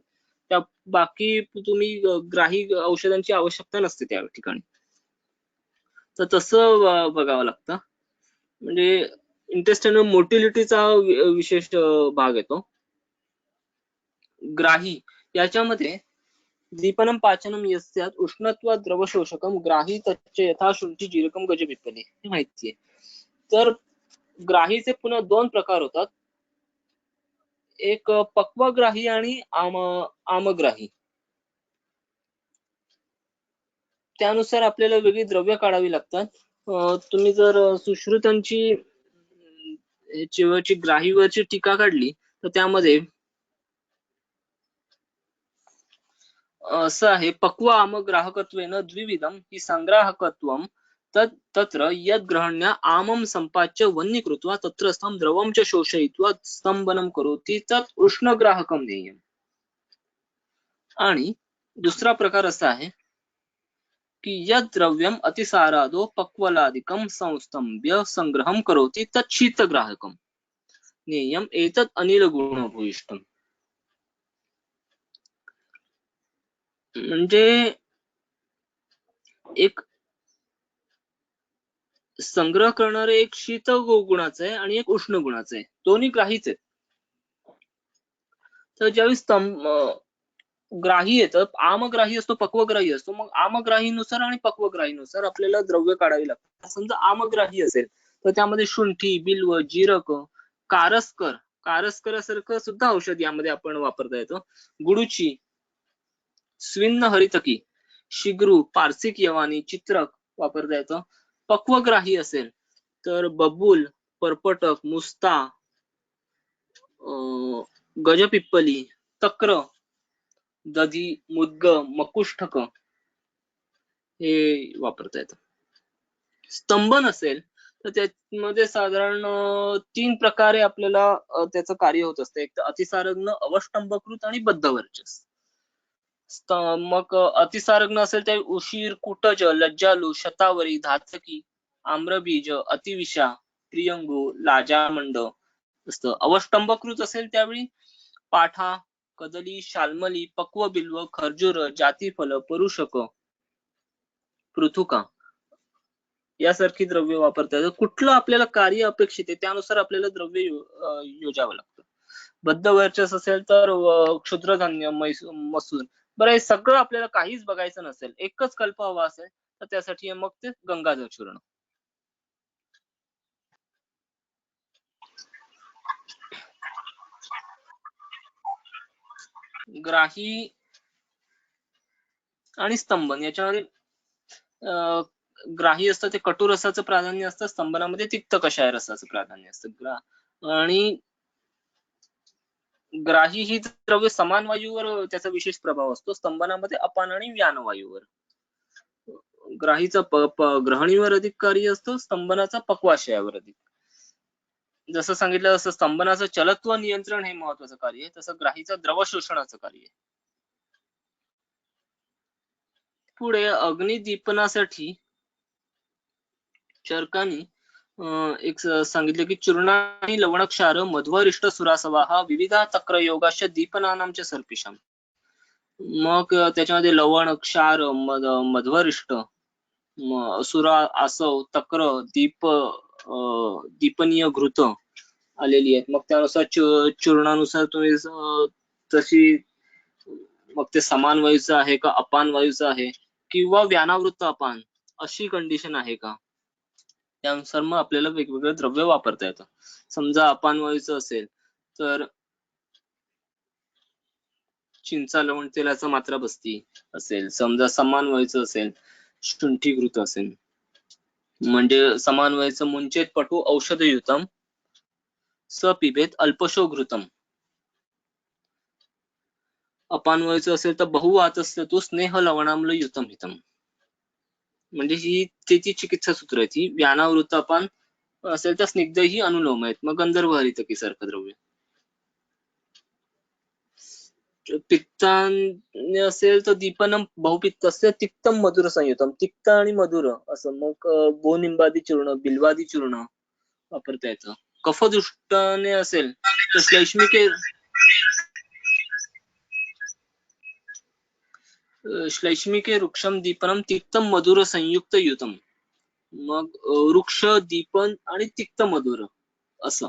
त्या बाकी तुम्ही ग्राही औषधांची आवश्यकता नसते त्या ठिकाणी. तर तसं बघावं लागतं. म्हणजे इंटेस्टाइनल मोटिलिटीचा विशेष भाग येतो. ग्राही याच्यामध्ये दीपनम पाचनम यस्यात उष्णत्व द्रवशोषकम ग्राही तच्च यथा शुंठी जीरकम गजपिप्पली हे माहितीये. तर ग्राहीचे पुन्हा दोन प्रकार होतात, एक पक्वग्राही आणि आमग्राही. त्यानुसार आपल्याला वेगळी द्रव्य काढावी लागतात. तुम्ही जर सुश्रुतांची ग्राहीवरची टीका काढली तर त्यामध्ये असं आहे, पक्व आमग्राहकत्वेन द्विविधम हि संग्राहकत्वम तत्र यद ग्रहण्या आमम संपाच्य वन्यकृत्वा तत्र स्तम द्रवम च शोषयित्वा स्तंभनम करोति तत् उष्णग्राहकम नेयम. आणि दुसरा प्रकार असा आहे की यद द्रव्यम अतिसारादो पक्वलादिकम संस्तंभ्य संग्रहम करोति तत् शीतग्राहकम नेयम एतत् अनिल गुणभूयिष्ठम. म्हणजे एक संग्रह करणारे एक शीत गुणाचं आहे आणि एक उष्ण गुणाचं आहे, दोन्ही ग्राहीच आहेत. तर ज्यावेळी ग्राही येतं, आमग्राही असतो, पक्वग्राही असतो. मग आमग्राहीनुसार आणि पक्वग्राहीनुसार आपल्याला द्रव्य काढावी लागतात. समजा आमग्राही असेल तर त्यामध्ये शुंठी, बिल्व, जीरक, कारस्करासारखं सुद्धा औषध यामध्ये आपण वापरता येतं, गुडूची, स्विन्न हरितकी, शिग्रू, पारसिक यवानी, चित्रक वापरता येतं. पक्वग्राही असेल तर बबूल, परपटक, मुस्ता, गजपिप्पली, तक्र, दधी, मुद्ग, मकुष्ठक हे वापरता येतं. स्तंभन असेल तर त्यामध्ये साधारण 3 प्रकारे आपल्याला त्याचं कार्य होत असतं. एक तर अतिसारग्न, अवष्टंभकृत आणि बद्धवर्चस. मग अतिसारग्न असेल तर उशीर, कुटज, लज्जालू, शतावरी, धातकी, आम्रबीज, अतिविषा, प्रियंगू, लाजामंड असतं. अवष्टंभकृत असेल त्यावेळी पाठा, कदली, शाल्मली, पक्व बिल्व, खर्जूर, जातीफल, परुषक, पृथुका यासारखी द्रव्य वापरता येतात. कुठलं आपल्याला कार्य अपेक्षित आहे त्यानुसार आपल्याला द्रव्य योजावं लागतं. बद्धवर्चस असेल तर क्षुद्रधान्य, मसूर. बरं, हे सगळं आपल्याला काहीच बघायचं नसेल, एकच कल्प हवा असेल तर त्यासाठी मग ते गंगाजळ चूर्ण. ग्राही आणि स्तंभन याच्यामध्ये ग्राही असतं ते कटू रसाचं प्राधान्य असतं, स्तंभनामध्ये तिक्त कषाय रसाचं प्राधान्य असतं. आणि ग्राही ही द्रव्य समान वायूवर त्याचा विशेष प्रभाव असतो, स्तंभनामध्ये अपान आणि व्यान वायूवर. ग्राहीचा ग्रहणीवर अधिक कार्य असतं, स्तंभनाचा पक्वाशयावर अधिक. जसं सांगितलं तसं स्तंभनाचं चलत्व नियंत्रण हे महत्वाचं कार्य आहे, तसं ग्राहीचं द्रव शोषणाचं कार्य आहे. पुढे अग्निदीपनासाठी चरकानी एक सांगितलं की चूर्ण आणि लवणक्षार मध्वरिष्ट सुरासवा हा विविधा तक्र योगाच्या दीपनानांच्या सर्पिशाम. मग त्याच्यामध्ये लवण, क्षार, मध्वरिष्ट, सुरा, आसव, तक्र, दीपनीय घृत आलेली आहेत. मग त्यानुसार चूर्णानुसार तुम्ही तशी मग ते समान वायूचं आहे का अपान वायूचं आहे किंवा व्यानावृत्त अपान अशी कंडिशन आहे का, त्यानुसार मग आपल्याला वेगवेगळे द्रव्य वापरता येतं. समजा अपान वायूचं असेल तर चिंचा लवण तेलाचा मात्रा बस्ती असेल. समजा समान वायूचं असेल शुंठी घृत असेल, म्हणजे समान वायूचं मुंचेत पटू औषधयुतम स पिबेत अल्पशो घृतम. अपान वायूचं असेल तर बहुवातस्य तू स्नेह लवणाम्ल युतम हितम. म्हणजे ही त्याची चिकित्सा सूत्र आहे ती. व्यानावृत्त अपान असेल तर स्निग्ध ही अनुलोम आहेत. मग गंधर्व हरितकी सारखं द्रव्य. पित्ताने असेल तर दीपनम बहुपित्त असते तिक्तम मधुर संयुतम. तिक्त आणि मधुर असं. मग गोनिंबादी चूर्ण, बिल्वादी चूर्ण वापरता येतं. कफदुष्टाने असेल तर श्लैष्मिके वृक्षम दीपनम तिक्तम मधुर संयुक्त युतम. मग वृक्ष, दीपन आणि तिक्त मधुर असं.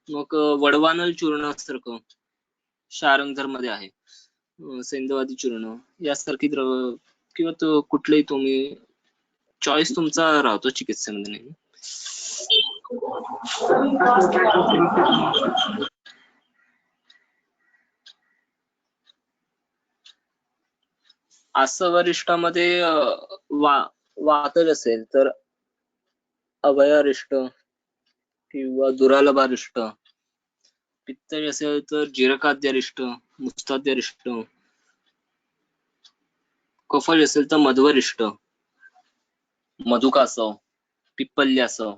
मग वडवानल चूर्ण सारखं शारंगधर मध्ये आहे. सेंधवादी चूर्ण यासारखी द्रव किंवा तो कुठलेही तुम्ही चॉईस तुमचा राहतो चिकित्सेमध्ये. नाही आसवरिष्ठामध्ये वातज असेल तर अभयारिष्ट किंवा दुरालभारिष्ट. पित्तज असेल तर जिरकाद्यरिष्ट, मुस्ताद्यरिष्ट. कफज असेल तर मध्वरिष्ट, मधुकासव, पिप्पल्यासव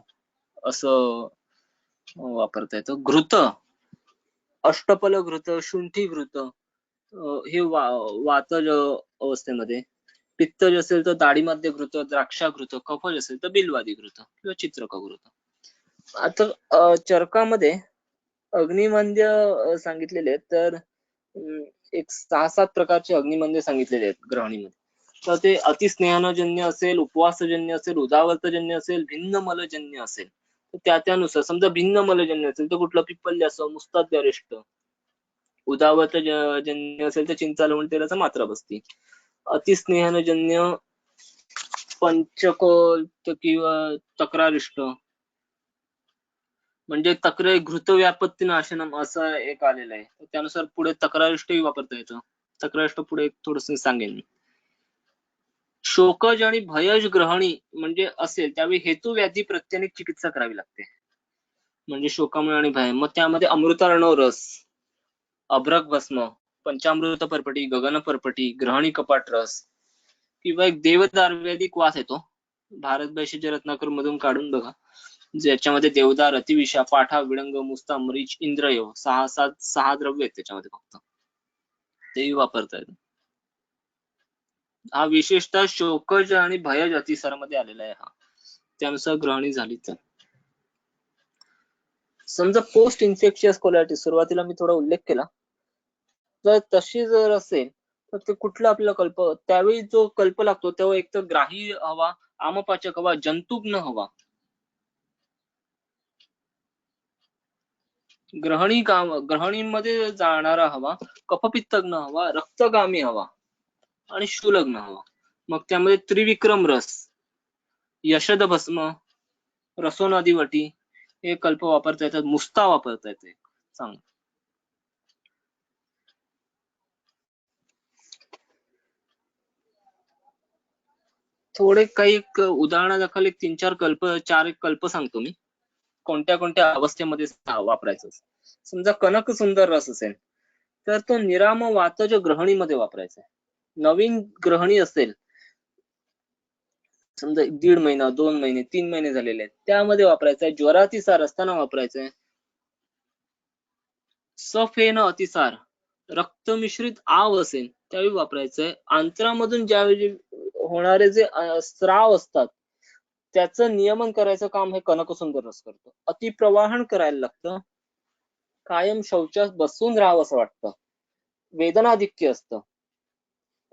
असं वापरता येतं. घृत, अष्टपल घृत, शुंठी घृत हे वातज अवस्थेमध्ये. पित्तज असेल तर दाढीमध्ये घृत, द्राक्षाघृत. कफज असेल तर बिल्वादी घृत किंवा चित्रक घृत. आता चरकामध्ये अग्निमंद्य सांगितलेले आहेत तर एक 6-7 प्रकारचे अग्निमंद्य सांगितलेले आहेत ग्रहणीमध्ये. तर ते अतिस्नेहनजन्य असेल, उपवासजन्य असेल, उदावर्तजन्य असेल, भिन्न मलजन्य असेल तर त्यानुसार. समजा भिन्न मलजन्य असेल तर कुठलं पिप्पल्यासव, मुस्ताद्यरिष्ट. उदावर्तजन्य असेल तर चिंचा लवण तेलाचा मात्रा बसती. अतिस्नेहनजन्य पंचकोल किंवा तक्रारिष्ट, म्हणजे तक्र घृत व्यापत्ती नाशनम असं एक आलेलं आहे. त्यानुसार पुढे तक्रारिष्टही वापरता येतं. तक्रार पुढे थोडस सांगेन. शोकज आणि भयज ग्रहणी म्हणजे असेल त्यावेळी हेतू व्याधी प्रत्याने चिकित्सा करावी लागते. म्हणजे शोकामुळे आणि भय, मग त्यामध्ये अमृतार्णव रस, अभ्रक भस्म, पंचामृत परपटी, गगन परपटी, ग्रहणी कपाट रस किंवा एक देवदार व्याधिक वास येतो. भारत बैशीच्या रत्नाकर मधून काढून बघा, ज्याच्यामध्ये देवदार, अतिविषा, पाठा, विडंग, मुस्ता, मरीच, इंद्रयो 6 द्रव्य आहेत त्याच्यामध्ये फक्त, तेही वापरता येतं. हा विशेषतः शोकज आणि भयज अतिसारामध्ये आलेला आहे. हा त्यानुसार ग्रहणी झाली तर समजा पोस्ट इन्फेक्शियस कोलायटिस, सुरुवातीला मी थोडा उल्लेख केला, तर तशी जर असेल तर ते कुठलं आपल्याला कल्प, त्यावेळी जो कल्प लागतो तेव्हा एक तर ग्राही हवा, आमपाचक हवा, जंतुग्न हवा, ग्रहणीमध्ये जाणारा हवा, कफपित्तग्न हवा, रक्तगामी हवा आणि शूलग्न हवा. मग त्यामध्ये त्रिविक्रम रस, यशद भस्म, रसोनादी वटी हे कल्प वापरता येतात. मुस्ता वापरता येते. सांग थोडे काही उदाहरणादाखल एक 4 कल्प सांगतो मी, कोणत्या कोणत्या अवस्थेमध्ये वापरायचं. समजा कनक सुंदर रस असेल तर तो निराम वातज ग्रहणीमध्ये वापरायचा. नवीन ग्रहणी असेल समजा 1.5 महिना, 2 महिने, 3 महिने झालेले आहेत, त्यामध्ये वापरायचा आहे. ज्वरातिसार असताना वापरायचा आहे. सफेन अतिसार, रक्त मिश्रित आव असेल त्यावेळी वापरायचंय. आंतरामधून ज्यावेळी होणारे जे स्राव असतात त्याचं नियमन करायचं काम हे कनकसुंदर रस करतो. अतिप्रवाहन करायला लागतं, कायम शौचास बसून राहावं असं वाटतं, वेदनाधिक्य असतं,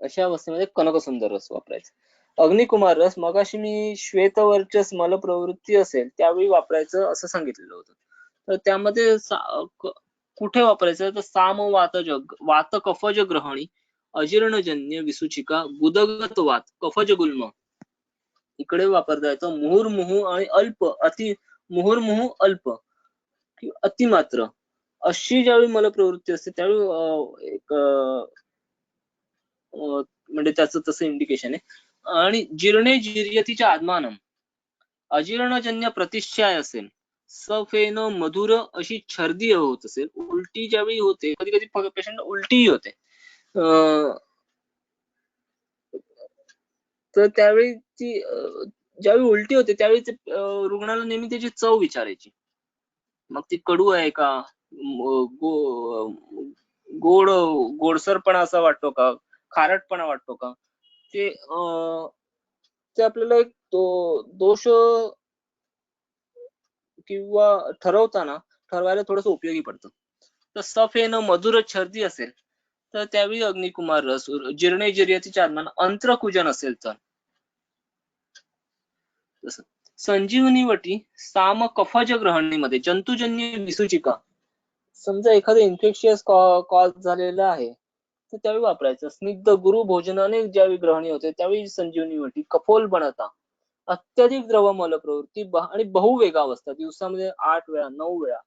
अशा अवस्थेमध्ये कनकसुंदर रस वापरायचा. अग्निकुमार रस मगाशी मी श्वेतवर्चस मलप्रवृत्ती असेल त्यावेळी वापरायचं असं सांगितलेलं होतं. तर त्यामध्ये कुठे वापरायचं तर साम वातजग, वात कफज ग्रहणी, अजीर्णजन्य विसूचिका, गुदगत वात, कफज गुल्म इकडे वापरता येतं. मुहुर्मुहू आणि अल्प, अति मुहुर्मुहू अल्प किंवा अतिमात्र अशी ज्यावेळी मलप्रवृत्ती असते त्यावेळी एक म्हणजे त्याचं तसं इंडिकेशन आहे. आणि जीर्णे जिर्यतीच्या आत्मानम, अजीर्णजन्य प्रतिष्ठाय असेल, सफेन मधुर अशी छर्दी होत असेल, उलटी ज्यावेळी होते, कधी कधी पेशंट उलटीही होते, तर त्यावेळी ती ज्यावेळी उलटी होते त्यावेळी रुग्णाला नेहमी त्याची चव विचारायची. मग ती कडू आहे का, गोडसरपणा असा वाटतो का, खारटपणा वाटतो का, ते आपल्याला एक दोष किंवा ठरवायला थोडस उपयोगी पडतं. तर सफेन मधुर छर्दी असेल तर त्यावेळी अग्निकुमार रस, जीर्णे जिर्यतीच्या आत्मान, अंत्रकुजन असेल तर संजीवनी वटी, साम कफज ग्रहणीमध्ये जंतुजन्य विसूचिका, समजा एखादं इन्फेक्शियस कॉज झालेला आहे तर त्यावेळी वापरायचं. स्निग्ध गुरु भोजनाने ज्यावेळी ग्रहणी होते त्यावेळी संजीवनी वटी, कफोल बनता, अत्याधिक द्रव मलप्रवृत्ती आणि बहुवेगावस्था, दिवसामध्ये 8 वेळा 9 वेळा,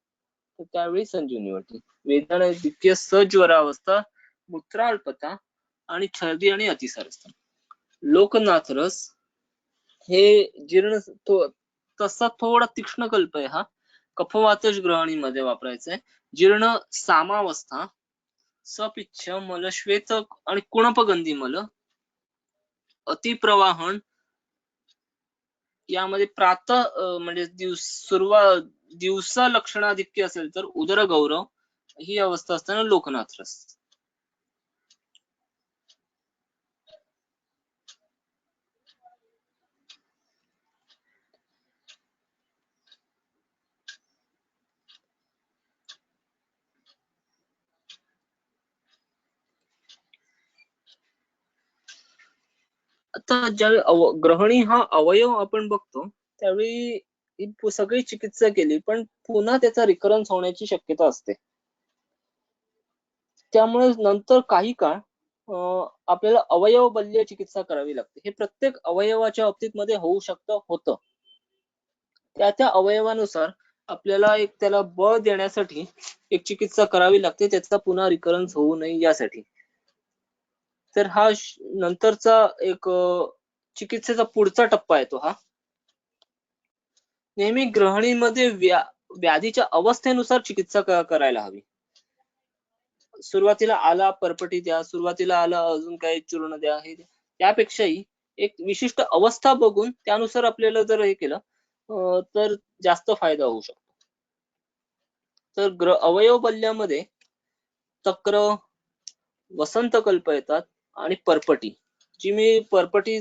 तर त्यावेळी संजीवनी वटी. वेदनाधिक्य, सज्वरावस्था, मूत्राल्पता आणि छर्दी आणि अतिसार असतात. लोकनाथ रस हे जीर्ण तसा थोडा तीक्ष्ण कल्प आहे हा, कफवातज ग्रहणीमध्ये वापरायचा आहे. जीर्ण सामावस्था, सपिच्छ मल, श्वेत आणि कुणपगंधी मल, अतिप्रवाहन, यामध्ये म्हणजे दिवसा लक्षणाधिक्य असेल तर उदरगौरव ही अवस्था असताना लोकनाथ रस. आता ज्यावेळी ग्रहणी हा अवयव आपण बघतो त्यावेळी ही सगळी चिकित्सा केली पण पुन्हा त्याचा रिकरन्स होण्याची शक्यता असते. त्यामुळे नंतर काही काळ आपल्याला अवयव बल्य चिकित्सा करावी लागते. हे प्रत्येक अवयवाच्या बाबतीत मध्ये होऊ होतं. त्या अवयवानुसार आपल्याला एक त्याला बळ देण्यासाठी एक चिकित्सा करावी लागते, त्याचा पुन्हा रिकरन्स होऊ नये यासाठी. तर हा नंतरचा एक चिकित्सेचा पुढचा टप्पा येतो हा. नेहमी ग्रहणीमध्ये व्याधीच्या अवस्थेनुसार चिकित्सा करायला हवी. सुरुवातीला आला परपटी द्या, सुरुवातीला आला अजून काही चूर्ण द्या, हे त्यापेक्षाही एक विशिष्ट अवस्था बघून त्यानुसार आपल्याला जर हे केलं तर जास्त फायदा होऊ शकतो. तर अवयव बल्ल्यामध्ये तक्र, वसंतकल्प येतात आणि परपटी. जी मी परपटी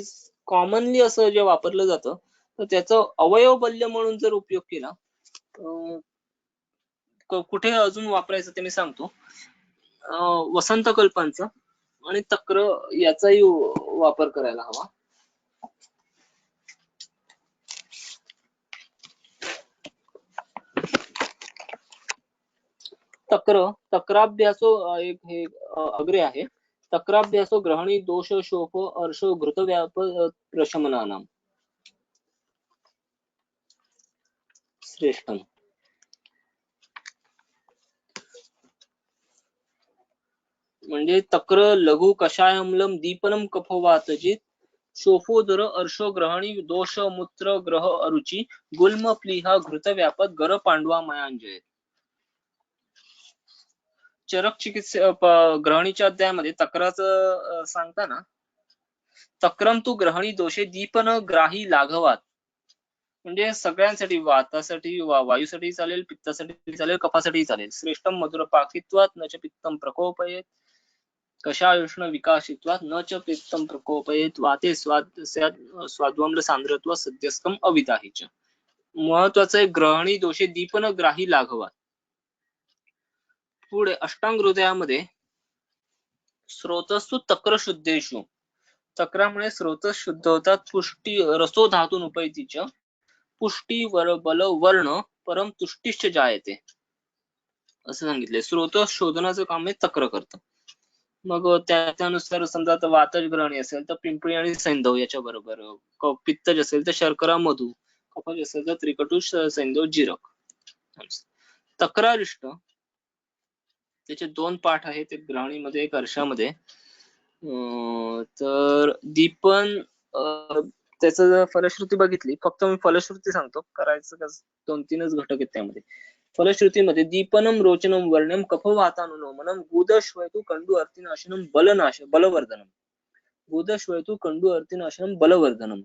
कॉमनली असं जे वापरलं जातं तर त्याचं अवयव बल्य म्हणून जर उपयोग केला कुठे अजून वापरायचं ते मी सांगतो. वसंतकल्पांचा आणि तक्र याचाही वापर करायला हवा. तक्राभ्यासो एक हे अग्रे आहे. तक्राभ्यासो ग्रहणी दोष शोफ अर्शो घृत व्याप प्रशमनानाम श्रेष्ठम. म्हणजे तक्र लघु कषायमलम दीपनम कफवातजित शोफोदर अर्शो ग्रहणी दोष मूत्र ग्रह अरुची गुल्म प्लीहा घृत व्यापत गर पांडवा मयांजय. चरक चिकित्से ग्रहणीच्या अध्यायामध्ये तक्राचं सांगताना तक्रम तू ग्रहणी दोषे दीपन ग्राही लाघवात. म्हणजे सगळ्यांसाठी, वातासाठी, वायूसाठी चालेल, पित्तासाठी चालेल, कफासाठी चालेल. श्रेष्ठम मधुर पाकित्वात न च पित्तम प्रकोपयेत कषायुष्ण विकासित्वात न च पित्तम प्रकोपयेत वाते स्वाद्वम्ल सांद्रत्व सद्यस्कम अविदाहीच. महत्वाचं आहे ग्रहणी दोषे दीपन ग्राही लाघवात. पुढे अष्टांग हृदयामध्ये स्रोतस्तु तक्र शुद्धेषु. तक्रामुळे स्रोत शुद्ध होतात. पुष्टी रसो धातून उपैतीच पुष्टी बल वर्ण परम तुष्टिश्च जायते असं सांगितले. स्रोत शोधनाचं काम हे तक्र करतं. मग त्यानुसार समजा आता वातज ग्रहणी असेल तर पिंपळी आणि सैंधव याच्या बरोबर, पित्तज असेल तर शर्करा मधु, कफज असेल तर त्रिकटू सैंधव जीरक. तक्रारिष्ट त्याचे दोन पाठ आहेत, एक ग्रहणीमध्ये एक अर्शामध्ये. तर दीपन त्याच जर फलश्रुती बघितली, फक्त मी फलश्रुती सांगतो, करायचं का 2-3च घटक आहेत त्यामध्ये. फलश्रुतीमध्ये दीपनम रोचनम वर्णम कफवातानुलोमनम गुदश्वयतु कंडू अर्थिनाशनम बलवर्धनम. गुदश्वयतु कंडू अर्थिनाशनम बलवर्धनम.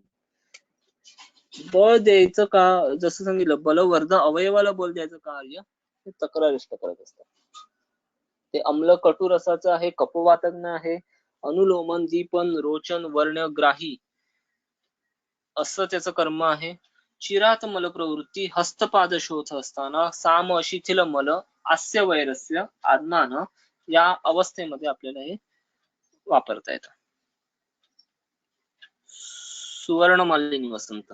बळ द्यायचं का, जसं सांगितलं बलवर्धन, अवयवाला बल द्यायचं कार्य हे तक्रारिष्ट करत असतात. ते अम्ल कटू रसाचं आहे, कफवातज्ञ आहे. अनुलोमन, दीपन, रोचन, वर्ण, ग्राही असं त्याचं कर्म आहे. चिरात मल प्रवृत्ती हस्तपाद शोथ असताना साम शिथिल मल आस्य वैरस्य आज्ञान या अवस्थेमध्ये आपल्याला हे वापरता येतं. सुवर्ण मालिनी वसंत.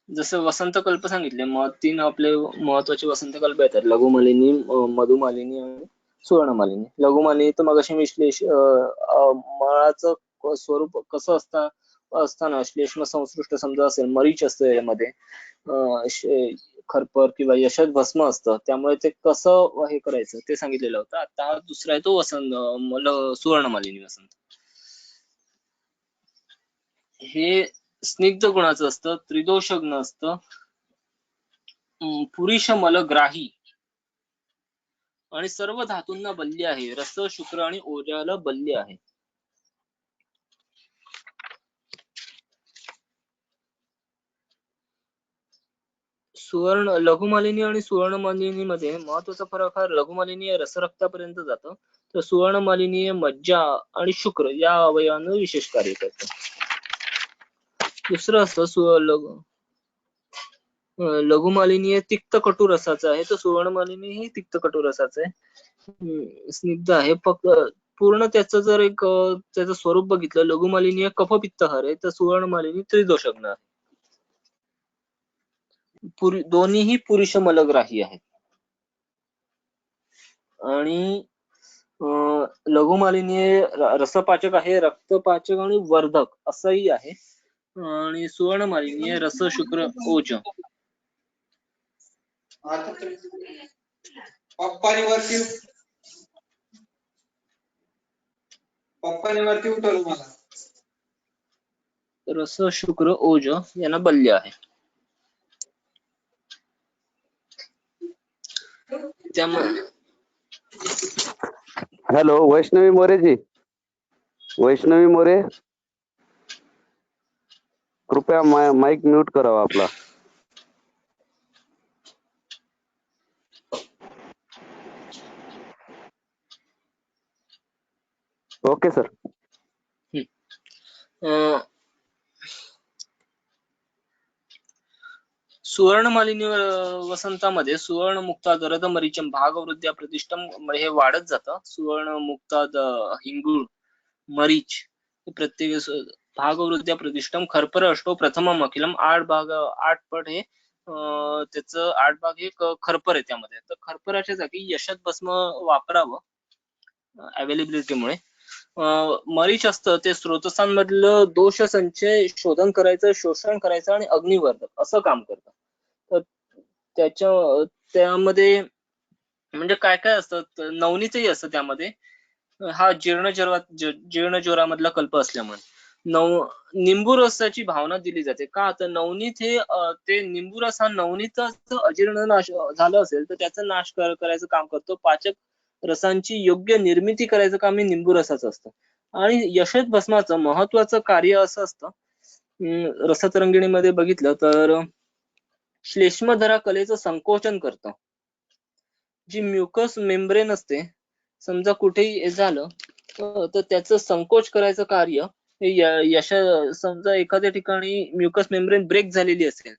जसं वसंतकल्प सांगितले, 3 आपले महत्वाचे वसंतकल्प येतात, लघुमालिनी, मधुमालिनी आणि सुवर्णमालिनी. लघुमालिनी तर मगाशी मळाचं स्वरूप कसं असताना श्लेष्म संसृष्ट समजा असेल, मरीच असतं यामध्ये, खरपर किंवा यशद भस्म असतं, त्यामुळे ते कसं हे करायचं ते सांगितलेलं होतं. आता दुसरा आहे तो सुवर्णमालिनी वसंत. हे स्निग्ध गुणाचं असतं, त्रिदोषग्न असतं, पुरुष मलग्राही आणि सर्व धातूंना बल्य आहे. रस, शुक्र आणि ओजाला बल्य आहे. लघुमालिनी आणि सुवर्णमालिनी मध्ये महत्वाचा फरक हा लघुमालिनी रसरक्तापर्यंत जातं, तर सुवर्णमालिनी मज्जा आणि शुक्र या अवयवांना विशेष कार्य करतं. दुसरं असतं लघुमालिनी तिक्त कटू रसाचं आहे, तर सुवर्णमालिनी ही तिक्त कटू रसाचं आहे, स्निग्ध आहे. फक्त पूर्ण त्याचं जर एक त्याचं स्वरूप बघितलं, लघुमालिनी कफपित्तहर आहे, तर सुवर्णमालिनी त्रिदोषग्न आहे. दोन्हीही पुरुष मलग्राही आहेत. आणि लघुमालिनी रसपाचक आहे, रक्तपाचक आणि वर्धक असंही आहे. आणि सुवर्णमालिनी रस, शुक्र, ओज. आता पप्पानी वरती उठवलं मला. रस, शुक्र, ओज यांना बल्य आहे. त्यामुळे हॅलो, वैष्णवी मोरेजी. वैष्णवी मोरे, कृपया माइक म्यूट करावा आपला. Okay sir. सुवर्ण मालिनी वसंतामध्ये सुवर्ण मुक्ताद रद मरीचम भागवृद्ध्या प्रतिष्ठम हे वाढत जातं. सुवर्ण मुक्ताद हिंगुळ मरीच प्रत्येक भागवृद्ध्या प्रतिष्ठम खरपर अष्टो प्रथमम अखिलम 8 पट हे त्याचं 8 भाग हे खरपर आहे त्यामध्ये. तर खरपराच्या जागी यशत भस्म वापरावं अवेलेबिलिटीमुळे. मरीच असतं ते स्रोतसांमधलं दोष संचय शोधन करायचं, शोषण करायचं आणि अग्निवर्धक असं काम करतं. तर त्यामध्ये म्हणजे काय काय असतं, नवनीतही असतं त्यामध्ये. हा जीर्णज्वरामधला कल्प असल्यामुळे निंबू रसाची भावना दिली जाते. का तर नवनीत हे ते निंबू रस हा नवनीताचं अजीर्ण नाश झालं असेल तर त्याचा नाश करायचं काम करतो. पाचक रसांची योग्य निर्मिती करायचं काम हे निंबू रसाचं असतं. आणि यशत भस्माचं महत्वाचं कार्य असं असतं, रसतरंगिणीमध्ये बघितलं तर श्लेष्मधरा कलेचं संकोचन करतं. जी म्युकस मेम्ब्रेन असते, समजा कुठेही झालं तर त्याचं संकोच करायचं कार्य हे समजा एखाद्या ठिकाणी म्युकस मेम्ब्रेन ब्रेक झालेली असेल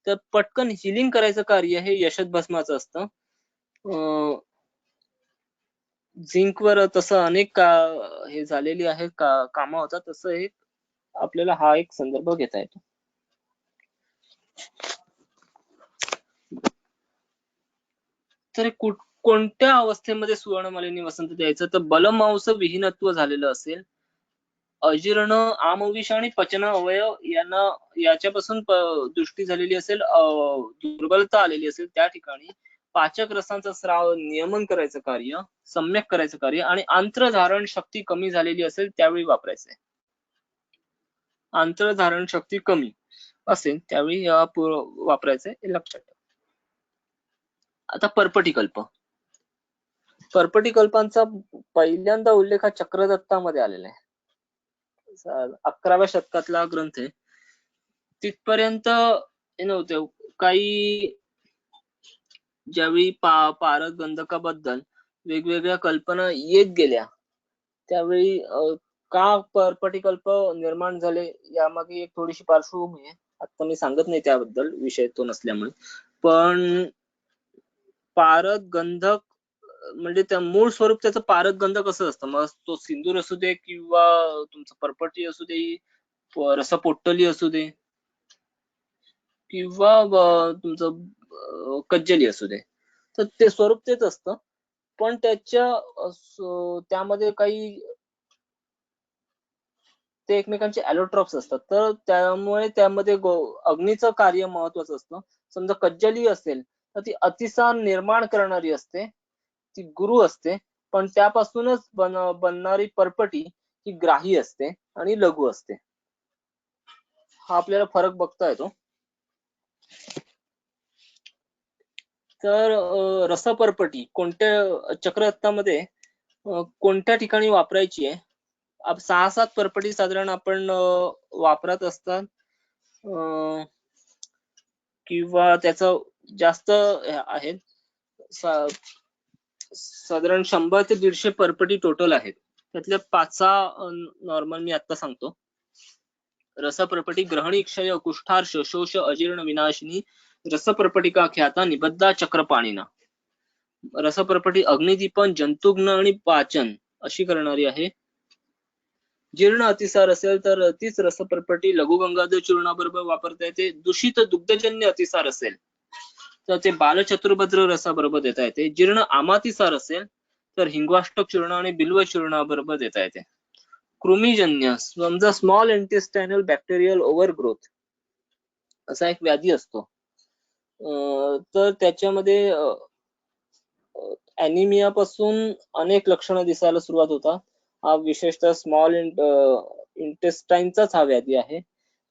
तर पटकन हिलिंग करायचं कार्य हे यशत भस्माचं असतं. झिंकवर तसं अनेक हे झालेली आहे कामं होतात. तसं हे आपल्याला हा एक संदर्भ घेता येतो. तर कोणत्या अवस्थेमध्ये सुवर्णमालिनी वसंत द्यायचं, तर बलमांस विहीनत्व झालेलं असेल, अजीर्ण, आमविष आणि पचन अवयव याच्यापासून दृष्टी झालेली असेल, दुर्बलता आलेली असेल, त्या ठिकाणी पाचक रसांचा स्राव नियमन करायचं कार्य, सम्यक करायचं कार्य आणि आंत्रधारण शक्ती कमी झालेली असेल त्यावेळी वापरायचंय. आंत्रधारण शक्ती कमी असेल त्यावेळी वापरायचंय, हे लक्षात ठेवा. आता पर्पटीकल्प. पर्पटीकल्पांचा पहिल्यांदा उल्लेख हा चक्रदत्तामध्ये आलेला आहे. 11व्या शतकातला ग्रंथ आहे. तिथपर्यंत हे नव्हते. काही ज्यावेळी पारद गंधकाबद्दल वेगवेगळ्या कल्पना येत गेल्या त्यावेळी का पर्पटीकल्प निर्माण झाले यामागे एक थोडीशी पार्श्वभूमी आहे. आता मी सांगत नाही त्याबद्दल, विषय तो नसल्यामुळे. पण पारद गंधक म्हणजे त्या मूळ स्वरूप त्याचं पारद गंधक असं असतं. मग तो सिंदूर असू दे किंवा तुमचं पर्पटी असू दे, रसपोट्टली असू दे किंवा तुमचं कज्जली असू दे, तर ते स्वरूप तेच असतं. पण त्यामध्ये काही ते एकमेकांचे ॲलोट्रॉप्स असतात. तर त्यामुळे त्यामध्ये अग्नीचं कार्य महत्वाचं असतं. समजा कज्जली असेल तर ती अतिसार निर्माण करणारी असते, ती गुरु असते. पण त्यापासूनच बनणारी पर्पटी ही ग्राही असते आणि लघु असते. हा आपल्याला फरक बघता येतो. तर रसपर्पटी कोणत्या चक्ररत्नामध्ये कोणत्या ठिकाणी वापरायची आहे? 6-7 पर्पटी साधारण आपण वापरत असतात, किंवा त्याचं जास्त आहेत. साधारण 100 ते 150 पर्पटी टोटल आहेत. त्यातल्या 5-6 नॉर्मल मी आता सांगतो. रसपर्पटी ग्रहणी, क्षय, कुष्ठार्श, शोष, अजीर्ण, विनाशिनी, रसपर्पटिका ख्याता निबद्धा चक्रपाणीना. रसपर्पटी अग्निदीपन, जंतुग्न आणि पाचन अशी करणारी आहे. जीर्ण अतिसार असेल तर तीच रसपर्पटी लघुगंगाधर चूर्णाबरोबर वापरता येते. दूषित दुग्धजन्य अतिसार असेल तर ते बालचतुर्भद्र रसाबरोबर देता येते. जीर्ण आमातिसार असेल तर हिंगवाष्टक चूर्ण आणि बिल्व चूर्णाबरोबर देता येते. कृमीजन्य, समजा स्मॉल इंटेस्टायनल बॅक्टेरियल ओव्हरग्रोथ असा एक व्याधी असतो, तर त्याच्यामध्ये अॅनिमिया पासून अनेक लक्षणं दिसायला सुरुवात होतात. हा विशेषतः स्मॉल इंटेस्टाईनचाच हा व्याधी आहे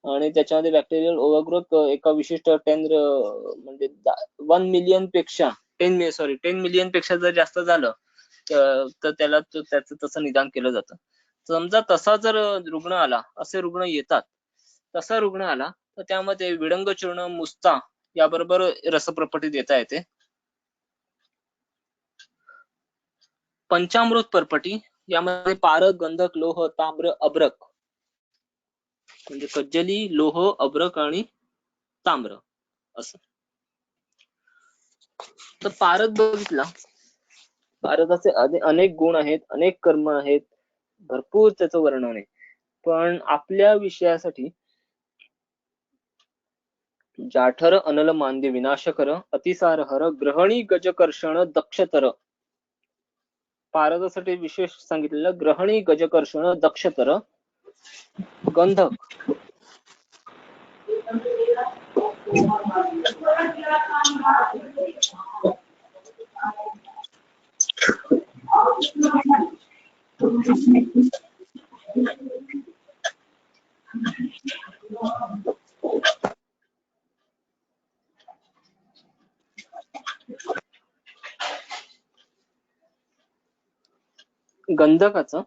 आणि त्याच्यामध्ये बॅक्टेरियल ओव्हरग्रोथ एका विशिष्ट 10 मिलियन पेक्षा 10 मिलियन पेक्षा जर जास्त झालं तर त्याला त्याचं तसं निदान केलं जातं. समजा तसा जर रुग्ण आला, असे रुग्ण येतात, तसा रुग्ण आला तर त्यामध्ये विडंगचूर्ण, मुस्ता याबरोबर रसप्रपटी देता येते. पंचामृत परपटी यामध्ये पारद, गंधक, लोह, ताम्र, अब्रक म्हणजे कज्जली, लोह, अब्रक आणि ताम्र असं. तर पारद बघितला, पारदाचे अनेक गुण आहेत, अनेक कर्म आहेत, भरपूर त्याचं वर्णन आहे. पण आपल्या विषयासाठी जाठर, अनल, मांद्य, विनाशकर, अतिसारहर, ग्रहणी, गजकर्षण, दक्षतर. पारदासाठी विशेष सांगितलेलं ग्रहणी, गजकर्षण, दक्षतर, गंधक, गंधकाचं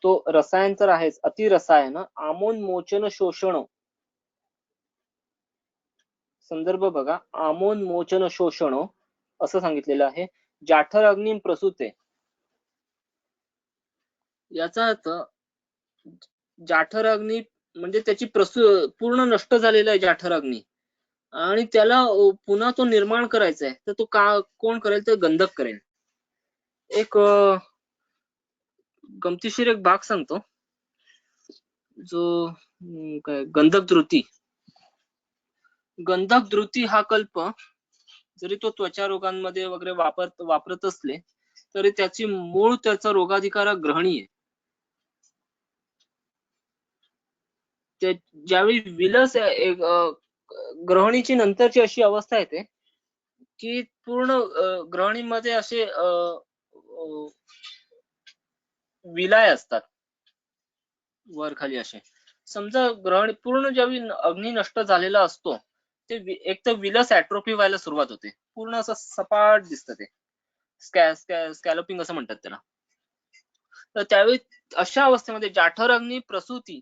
तो रसायन तर आहेच, अतिरसायन, आमोन्मोचन, शोषण. संदर्भ बघा, आमोन्मोचन शोषण असं सांगितलेलं आहे. जाठर अग्नी प्रसूते, याचा अर्थ जाठर अग्नी म्हणजे त्याची पूर्ण नष्ट झालेला आहे जाठर अग्नी आणि त्याला पुन्हा तो निर्माण करायचा आहे, तर तो कोण करेल? तर गंधक करेल. एक गमतीशीर एक भाग सांगतो, जो काय गंधक धृती. गंधक धृती हा कल्प जरी तो त्वचा रोगांमध्ये वगैरे वापरत असले तरी त्याची मूळ त्याचा रोगाधिकार ग्रहणी आहे. ज्यावेळी विलस ग्रहणीची नंतरची अशी अवस्था येते की पूर्ण ग्रहणीमध्ये असे विलाय असतात वर खाली असे. समजा ग्रहणी पूर्ण ज्यावेळी अग्नी नष्ट झालेला असतो ते एक तर विलस ऍट्रोफी व्हायला सुरुवात होते, पूर्ण असं सपाट दिसतं ते, स्कॅलोपिंग असं म्हणतात त्याला. तर त्यावेळी अशा अवस्थेमध्ये जाठर अग्नी प्रसूती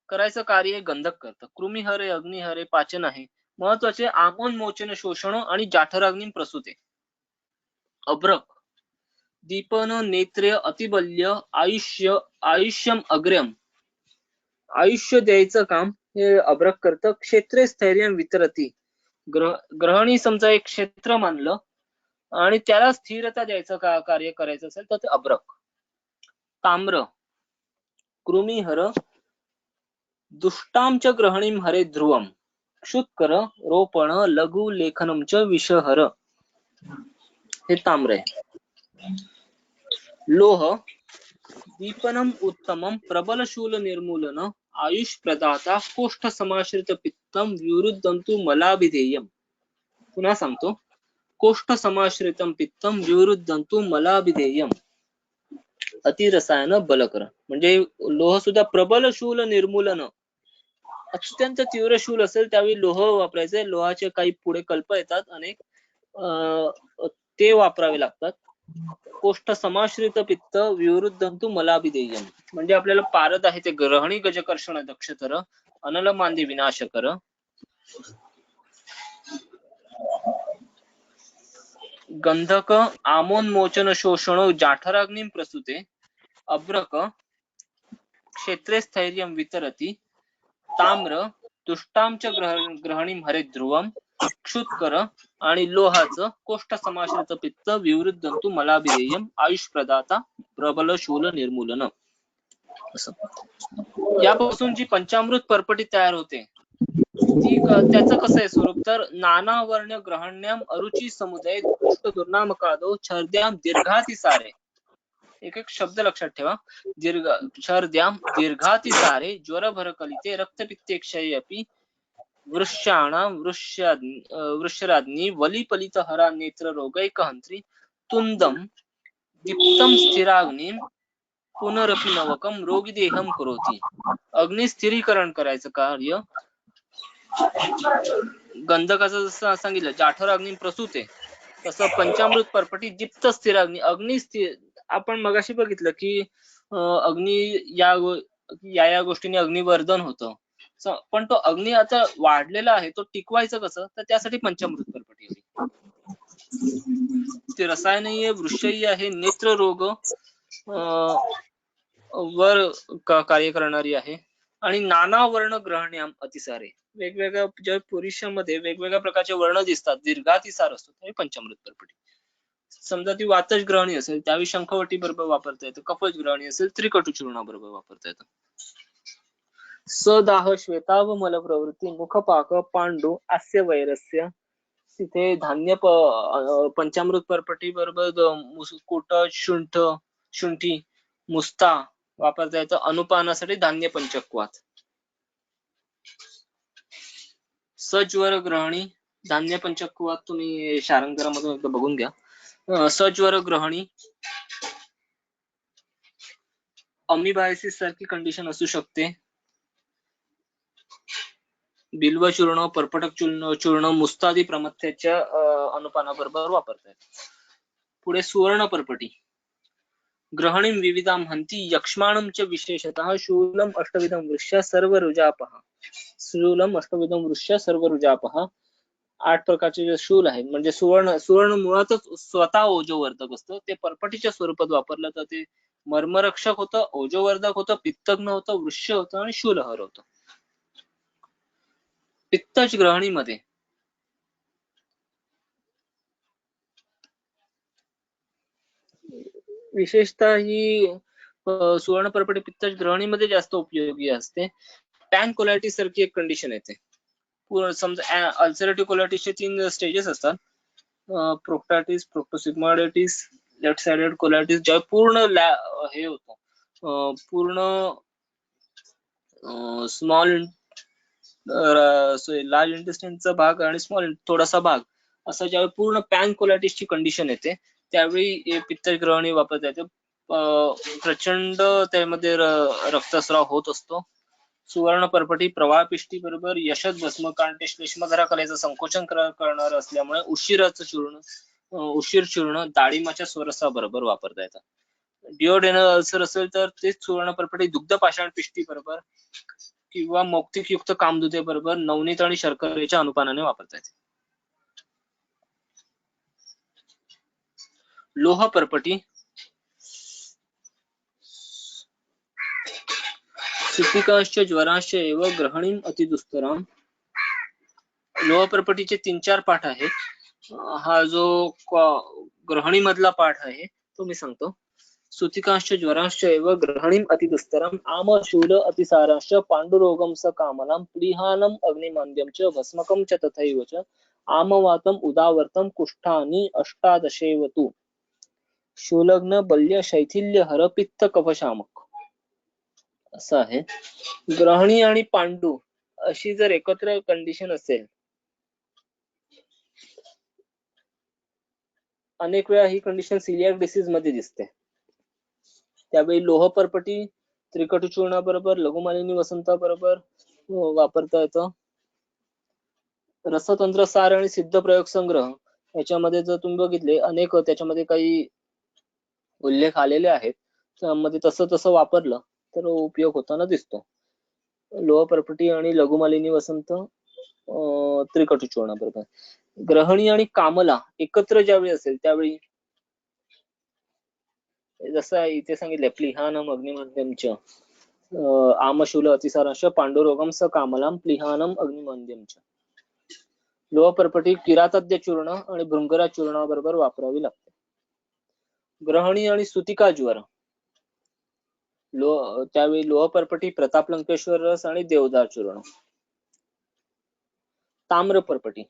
करायचं कार्य गंधक करतं. कृमिहरे, अग्निहरे, पाचन आहे. महत्वाचे आमोन्मोचन, शोषण आणि जाठर अग्नी प्रसूते. अब्रक, दीपन, नेत्रे, अतिबल्य, आयुष्यम अग्र्यम, आयुष्य द्यायचं काम हे अब्रक करतं. क्षेत्रे स्थैर्य वितरती, ग्रहणी समजा एक क्षेत्र मानलं आणि त्याला स्थिरता द्यायचं कार्य करायचं असेल तर ते अब्रक. ताम्र, कृमिहर, दुष्टांच ग्रहणीम हरे ध्रुवम, क्षुत्कर, रोपण, लघु लेखनम च विषहर, हे ताम्र आहे. लोह, दीपनम उत्तमम, प्रबल शूल निर्मूलन, आयुष प्रदाता, कोष्ठ समाश्रित पित्तम, विवृद्धंतु मलाभिधेयम. पुन्हा सांगतो, कोष्ठ समाश्रितम पित्तम, विवृद्धंतु मलाभिधेयम, अतिरसायन बलकर. म्हणजे लोह सुद्धा प्रबल शूल निर्मूलन, अत्यंत तीव्र शूल असेल त्यावेळी लोह वापरायचे. लोहाचे काही पुढे कल्प येतात अनेक, ते वापरावे लागतात. कोष्ठ समाश्रित पित्त, विवृद्धंतु मलाभिधेयम, म्हणजे आपल्याला पारद आहे ते ग्रहणी, गजकर्षण, दक्षतर, अनल, मांदी, विनाशकर, गंधक, आमोन्मोचन, शोषण, जाठराग्नी प्रसूते, अब्रक, क्षेत्रे स्थैर्यम वितरती, ताम्र, तुष्टांच ग्रहणीम हरे ध्रुवम, क्षुत्कर आणि लोहाचं कोष्ठ समाश्रित पित्त, विवृद्धंतु मलाभिधेयम, आयुष प्रदाता, प्रबल शूल निर्मूलन. असं यापासून जी पंचामृत परपटी तयार होते ती त्याचं कसं आहे स्वरूप, तर नाना वर्ण ग्रहण्याम अरुची समुदय दुष्ट दुर्नामकादो छर्द्याम दीर्घातिसारे. एक एक शब्द लक्षात ठेवा. छर्द्याम दीर्घातिसारे, ज्वर भर कलिते, रक्तपित्ते क्षये अपि, वृषराज्ञी वलिपलितहरा नेत्ररोगैकहन्त्री तुन्दं दीप्तं स्थिराग्निं पुनरपि नवकं रोगीदेहं करोति. अग्निस्थिरीकरण करायचं कार्य गंधकाचं जसं सांगितलं जाठर अग्नी प्रसूत आहे, तसं पंचामृत परपटी दीप्त स्थिर अग्नी अग्नी स्थिर. आपण मगाशी बघितलं की अग्नी या गोष्टीने अग्निवर्धन होतं, पण तो अग्नी आता वाढलेला आहे, तो टिकवायचं कसं, तर त्यासाठी पंचामृत परपटी हवी. ते रसायनीय वृक्षही आहे, नेत्र रोग वर कार्य करणारी आहे, आणि नाना वर्ण ग्रहण्याम अतिसारे. वेगवेगळ्या ज्या पुरुषामध्ये वेगवेगळ्या प्रकारचे वर्ण दिसतात, दीर्घातिसार असतो, तरी पंचामृत परपटी. समजा ती वातज ग्रहणी असेल त्यावेळी शंखवटी बरोबर वापरता येतं, कफज ग्रहणी असेल त्रिकटू चूर्ण बरोबर वापरता येतं. सदाह श्वेताव मल प्रवृत्ती मुखपाक पांडू आस्य वैरस्य. तिथे धान्य पंचामृत परपटी बरोबर कुट शुंठी मुस्ता वापरता येतं. अनुपानासाठी धान्य पंचक्वात. सज्वर ग्रहणी धान्य पंचक्वात तुम्ही शारंगरामधून एकदा बघून घ्या. सज्वर ग्रहणी अमिबायसिस सारखी कंडिशन असू शकते. बिल्व चूर्ण पर्पटक चूर्ण मुस्तादी प्रमथ्याच्या अनुपानाबरोबर वापरता येते. पुढे सुवर्ण परपटी ग्रहणी विविधाम हंती यक्ष्माणम च विशेषतः शूलम अष्टविधम वृक्ष सर्व रुजापः. शूलम अष्टविधम वृक्ष सर्व रुजापः. 8 प्रकारचे जे शूल आहेत, म्हणजे सुवर्ण मुळातच स्वतः ओजोवर्धक असतं, ते परपटीच्या स्वरूपात वापरलं तर ते मर्मरक्षक होतं, ओजोवर्धक होतं, पित्तग्न होतं, वृक्ष होतं आणि शूलहर होतं. पित्तज ग्रहणीमध्ये विशेषतः ही सुवर्ण परपटी पित्तज ग्रहणीमध्ये जास्त उपयोगी असते. पॅनकोलायटिस सारखी एक कंडिशन येते. समजा अल्सरेटिव्ह कोलायटिसचे 3 स्टेजेस असतात. प्रोक्टायटिस, प्रोक्टोसिग्मॉइडिटिस, लेफ्ट साइडेड कोलायटिस. ज्या पूर्ण हे होतं, पूर्ण स्मॉल लार्ज इंटेस्टाइनचा भाग आणि स्मॉल थोडासा भाग असं ज्यावेळी पूर्ण पॅनकोलायटिसची कंडिशन येते त्यावेळी पित्तज ग्रहणी वापरता येते. प्रचंड त्यामध्ये रक्तस्राव होत असतो. सुवर्ण परपटी प्रवाह पिष्टी बरोबर यशद भस्म कांटे श्लेष्मधरा कलेचं संकोचन करणार असल्यामुळे उशीर चूर्ण डाळिंबाच्या स्वरसा बरोबर वापरता येतात. डिओडेनल अल्सर असेल तर तेच सुवर्ण परपटी दुग्ध पाषाण पिष्टी बरोबर किंवा मौक्तिक युक्त कामदुधे बरोबर नवनीत आणि शर्करेच्या अनुपानाने वापरता येते. लोह परपटी सुपिकाश्च ज्वराश्च एव ग्रहणीम अतिदुस्तराम. लोह परपटीचे 3-4 पाठ आहेत. हा जो ग्रहणी मधला पाठ आहे तो मी सांगतो. सुतिकाश्च ज्वराश्च एव ग्रहणीम अतिदुस्तरम आम शूल अतिसाराश्च पांडुरोगम स कामलाम प्लिहानम अग्निमांद्यम च भस्मकम च तथैव च आमवातम उदावर्तम कुष्ठानि अष्टादशेवतु. शूलग्न बल्य शैथिल्य हर पित्त कफशामक असं आहे. ग्रहणी आणि पांडू अशी जर एकत्र कंडिशन असेल, अनेक वेळा ही कंडिशन सिलियाक डिसीज मध्ये दिसते, त्यावेळी लोह परपटी त्रिकटू चूर्णाबरोबर लघुमालिनी वसंताबरोबर वापरता येतं. रसतंत्र सार आणि सिद्ध प्रयोग संग्रह याच्यामध्ये जर तुम्ही बघितले अनेक त्याच्यामध्ये काही उल्लेख आलेले आहेत, त्यामध्ये तसं वापरलं तर उपयोग होताना दिसतो. लोह परपटी आणि लघुमालिनी वसंत त्रिकटू चूर्णाबरोबर. ग्रहणी आणि कामला एकत्र ज्यावेळी असेल त्यावेळी जसं इथे सांगितलंय प्लिहानम अग्निमध्यमच आमशूल अतिसारांश पांडुरोगम स कामलाम प्लिहानम अग्निमध्यमच. लोह परपटी किरातद्य चूर्ण आणि भृंगरा चूर्णाबरोबर वापरावी लागते. ग्रहणी आणि सुतिका ज्वर त्यावेळी लोह परपटी प्रतापलंकेश्वर रस आणि देवदार चूर्ण. ताम्र परपटी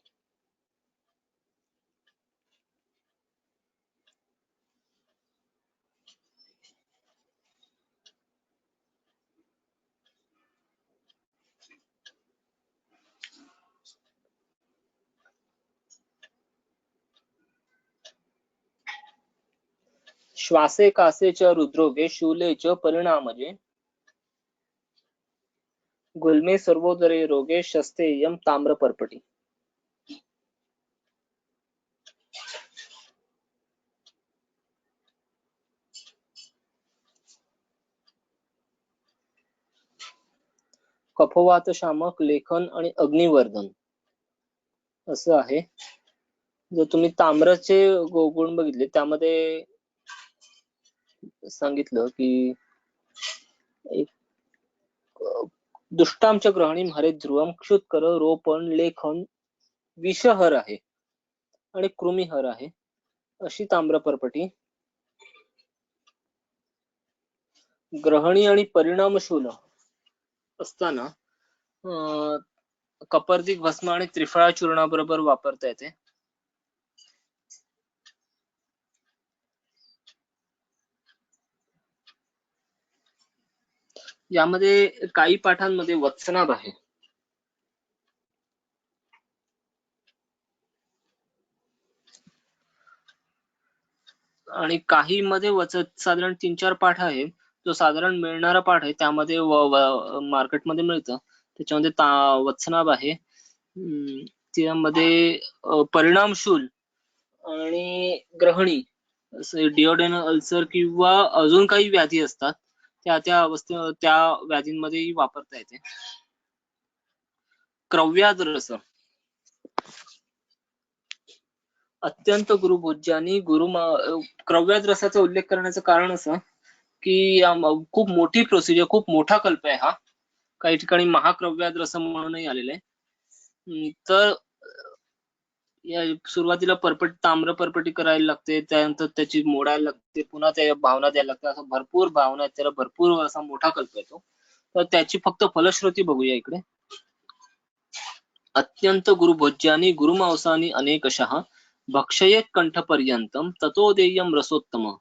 श्वासे कासे च हृद्रोगे शूले च परिणामजे गुल्मे सर्वोदरे रोगे शस्तेयम ताम्रपर्पटी. कफवात शामक लेखन आणि अग्निवर्धन असं आहे. जर तुम्ही ताम्राचे गुण बघितले त्यामध्ये सांगितलं की एक दुष्टांच्या ग्रहणी हरे ध्रुवम क्षुत्कर रोपण लेखन विषहर आहे आणि कृमिहर आहे अशी ताम्रपर्पटी. ग्रहणी आणि परिणामशूल असताना कपर्दिक भस्म आणि त्रिफळा चूर्णाबरोबर वापरता येते. यामध्ये काही पाठांमध्ये वत्सनाभ आहे. आणि काही मध्ये साधारण 3-4 पाठ आहे. जो साधारण मिळणारा पाठ आहे त्यामध्ये मार्केटमध्ये मिळतं त्याच्यामध्ये वत्सनाभ आहे. त्यामध्ये परिणामशूल आणि ग्रहणी डिओडेनल अल्सर किंवा अजून काही व्याधी असतात त्या त्या व्याधींमध्येही वापरता येते. क्रव्याद रस अत्यंत गुरुभोज्यानी क्रव्याद रसाचा उल्लेख करण्याचं कारण असं की खूप मोठी प्रोसिजर, खूप मोठा कल्प आहे हा. काही ठिकाणी महाक्रव्याद रस म्हणूनही आलेला आहे. तर या सुरुवातीला ताम्र पर्पटी करायला लागते, त्यानंतर त्याची मोडायला लागते, पुन्हा त्या भावना द्यायला लागतात, असं भरपूर भावना आहेत त्याला, भरपूर असा मोठा कल्प येतो. तर त्याची फक्त फलश्रुती बघूया इकडे. अत्यंत गुरुभोज्यानी गुरुमांसानी अनेकशः भक्षयेत कंठपर्यंतम ततो देयम रसोत्तम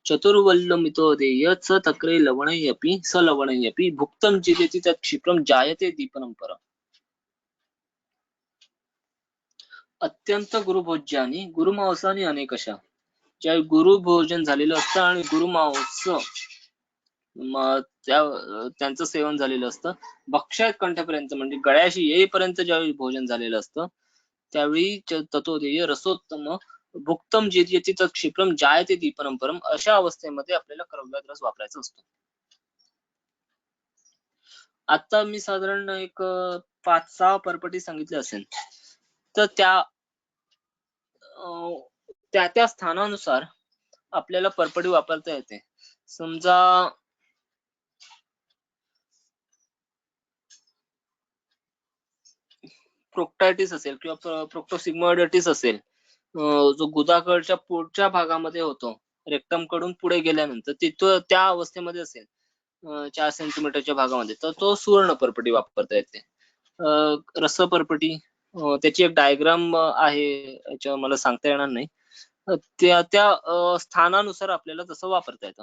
चतुर्वल्लमितो देय स तक्रे लवणयपि स लवणयपि भुक्तम जिदेति तत् क्षिप्रम जायते दीपनम पर. अत्यंत गुरुभोज्यानी गुरुमांसानी अनेकशः, ज्यावेळी गुरुभोजन झालेलं असतं आणि गुरुमांस त्यांचं सेवन झालेलं असतं, भक्षयेत कंठपर्यंत म्हणजे गळ्याशी येईपर्यंत ज्यावेळी भोजन झालेलं असतं त्यावेळी ततोदेय रसोत्तम भुक्तम जिदेति तत् क्षिप्रम जायते दीपनम परम, अशा अवस्थेमध्ये आपल्याला क्रव्याद रस वापरायचा असतो. आता मी साधारण एक 5-6 पर्पटी सांगितले असेल तर त्या स्थानानुसार आपल्याला पर्पटी वापरता येते. समजा प्रोक्टायटिस असेल किंवा प्रोक्टोसिग्मॉइडिटिस असेल, जो गुदाकडच्या पुढच्या भागामध्ये होतो, रेक्टम कडून पुढे गेल्यानंतर तिथं त्या अवस्थेमध्ये असेल 4 सेंटीमीटरच्या भागामध्ये, तर तो सुवर्ण पर्पटी वापरता येते. रसपर्पटी त्याची एक डायग्राम आहे, याच्या मला सांगता येणार नाही. त्या स्थानानुसार आपल्याला तसं वापरता येतं.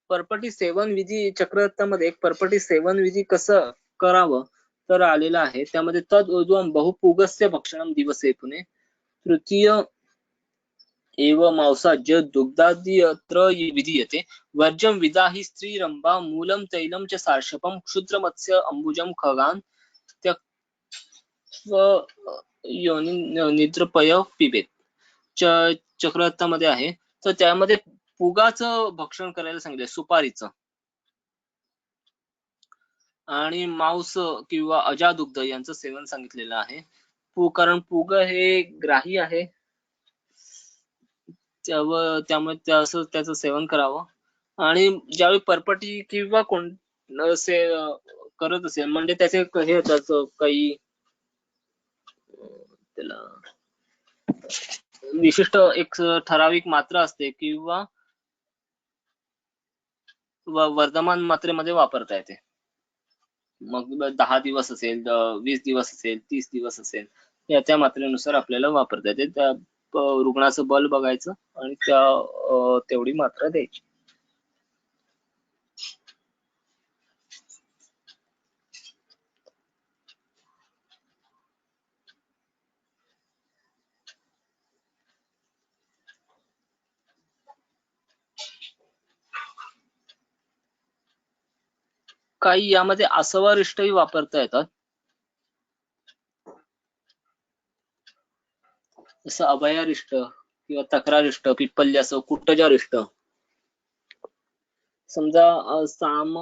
पर्पटी सेवन विधी चक्ररत्नामध्ये एक पर्पटी सेवन विधी कसं करावं तर आलेला आहे. त्यामध्ये तद ऊर्ध्वं बहुपुगस्य भक्षणम दिवसे पुणे तृतीय एव मांसाज्य दुग्धादि अत्र विधीयते वर्जम विदाहि स्त्री रंभा मूलम तैलम च सार्षपम क्षुद्र मत्स्य अंबुजम खगान निद्रपय पिबेत. चक्ररत्नामध्ये आहे. तर त्यामध्ये पुगाचं भक्षण करायला सांगितलंय, सुपारीचं, आणि मांस किंवा अजादुग्ध यांचं सेवन सांगितलेलं आहे. कारण पुग हे ग्राही आहे, त्यामुळे त्याचं सेवन करावं. आणि ज्यावेळी पर्पटी किंवा कोण करत असेल म्हणजे त्याचे हे त्याचं काही त्याला विशिष्ट एक ठराविक मात्रा असते किंवा वर्धमान मात्रेमध्ये वापरता येते. मग 10 दिवस असेल, 20 दिवस असेल, 30 दिवस असेल, त्या मात्रेनुसार आपल्याला वापरता येते. त्या रुग्णाचं बल बघायचं आणि तेवढी मात्रा द्यायची. काही यामध्ये आसवारिष्टही वापरता येतात, जसं अभयारिष्ट किंवा तक्रारिष्ट, पिप्पल्यास, कुटजारिष्ट. समजा साम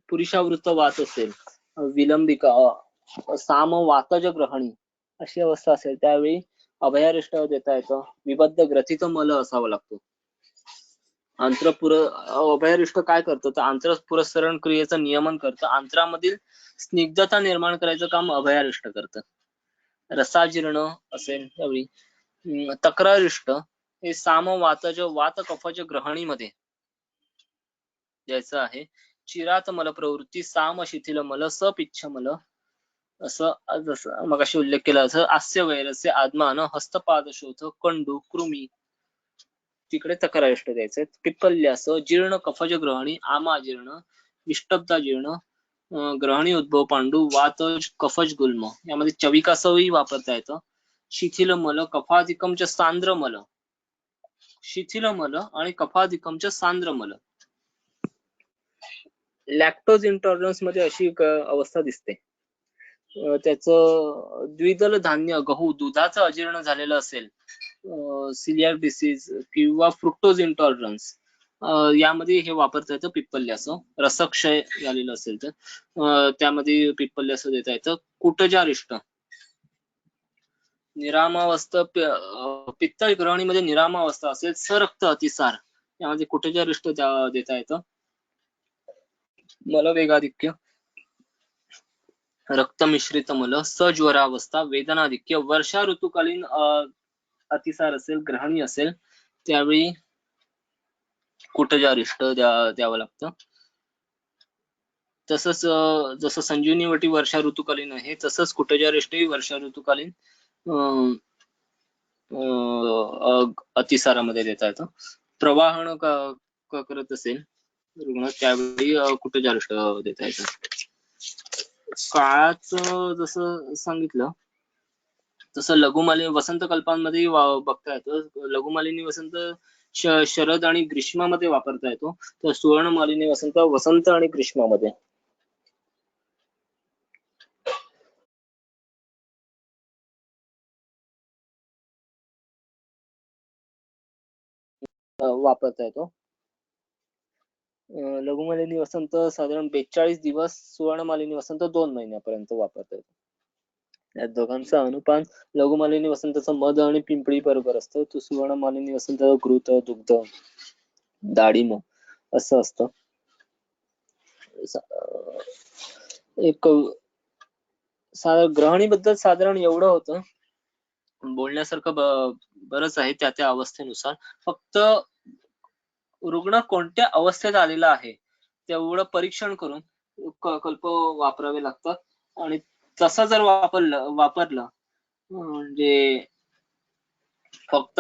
पुरुषावृत्त वात असेल, विलंबिका, साम वातज ग्रहणी अशी अवस्था असेल, त्यावेळी अभयारिष्ट देता येतं. विबद्ध ग्रथित मल असावा लागतो. अभयारिष्ट काय करतं, तर आंत्र पुरस्सरण क्रियेचं नियमन करतं. आंत्रामधील स्निग्धता निर्माण करायचं काम अभयारिष्ट करतं. रसाजीर्ण असेल त्यावेळी तक्रारिष्ट हे साम वातज वात कफज ग्रहणीमध्ये द्यायचं आहे. चिरात मल प्रवृत्ती, साम शिथिल मल, सपिच्छ मल, असं जसं मगाशी उल्लेख केला, असं आस्य वैरस्य आत्मान, हस्तपादशोथ, कंडू, कृमी तिकडे तक्रारिष्ट द्यायचंय. पिप्पल्यास जीर्ण कफज ग्रहणी, आमाजीर्ण, विष्टब्दा जीर्ण, ग्रहणी उद्भव पांडू, वात कफज गुल्म यामध्ये चविकासही वापरता येतं. शिथिल मल, कफाधिकमच सांद्र मल, शिथिल मल आणि कफाधिकमच सांद्र मल. लॅक्टोज इंटॉलरन्स मध्ये अशी एक अवस्था दिसते. त्याचं द्विदल धान्य गहू दुधाचं अजीर्ण झालेलं असेल, सिलियाक डिसीज किंवा फ्रुक्टोज इंटॉलरन्स, यामध्ये हे वापरता येतं पिप्पल्यासं. रसक्षय झालेलं असेल तर त्यामध्ये पिप्पल्यासं देता येतं. कुटजारिष्ट निरामावस्था, पित्त ग्रहणीमध्ये निरामावस्था असेल, सरक्त अतिसार यामध्ये कुटजारिष्ट देता येतं. मलवेगाधिक्य, रक्तमिश्रित मल, सज्वरावस्था, वेदनाधिक्य, वर्षा ऋतूकालीन अतिसार असेल, ग्रहणी असेल, त्यावेळी कुटजारिष्ट द्यावं लागतं. तसंच जसं संजीवनी वटी वर्षा ऋतूकालीन आहे, तसंच कुटजारिष्टही वर्षा ऋतूकालीन अतिसारामध्ये देता येतं. प्रवाहन करत असेल रुग्ण, त्यावेळी कुटजारिष्ट देता येतं. काळाचं जसं सांगितलं तसं लघुमालिनी वसंत कल्पांमध्ये बघता येतं. लघुमालिनी वसंत शरद आणि ग्रीष्मामध्ये वापरता येतो, तर सुवर्णमालिनी वसंत वसंत आणि ग्रीष्मामध्ये. वापरता येतो. लघुमालिनी वसंत साधारण 42 दिवस, सुवर्णमालिनी वसंत 2 महिन्यापर्यंत वापरता येतो. या दोघांचा अनुपान लघुमालिनी वसंताचं मध आणि पिंपळी बरोबर असतं, तो सुवर्णमालिनी वसंत घृत, दुग्ध, डाळिंब असं असतं. एक ग्रहणीबद्दल साधारण एवढं होतं. बोलण्यासारखं बरंच आहे त्या त्या अवस्थेनुसार. फक्त रुग्ण कोणत्या अवस्थेत आलेला आहे तेवढं परीक्षण करून कल्प वापरावे लागतात. आणि तसं जर वापरलं म्हणजे फक्त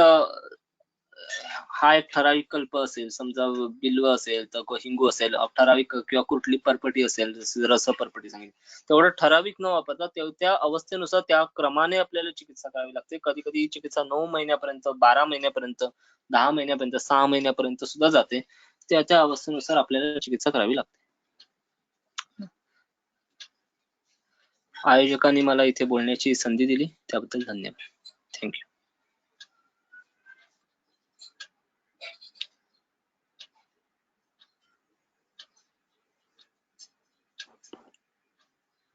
हा एक ठराविक कल्प असेल, समजा बिल्व असेल तर हिंगू असेल, ठराविक किंवा कुठली परपटी असेल, रस परपटी सांगितली, तेवढं ठराविक न वापरता त्या अवस्थेनुसार त्या क्रमाने आपल्याला चिकित्सा करावी लागते. कधी कधी चिकित्सा 9 महिन्यापर्यंत, 12 महिन्यापर्यंत, 10 महिन्यापर्यंत, 6 महिन्यापर्यंत सुद्धा जाते. त्या त्या अवस्थेनुसार आपल्याला चिकित्सा करावी लागते. आयोजकांनी मला इथे बोलण्याची संधी दिली त्याबद्दल धन्यवाद. थँक्यू.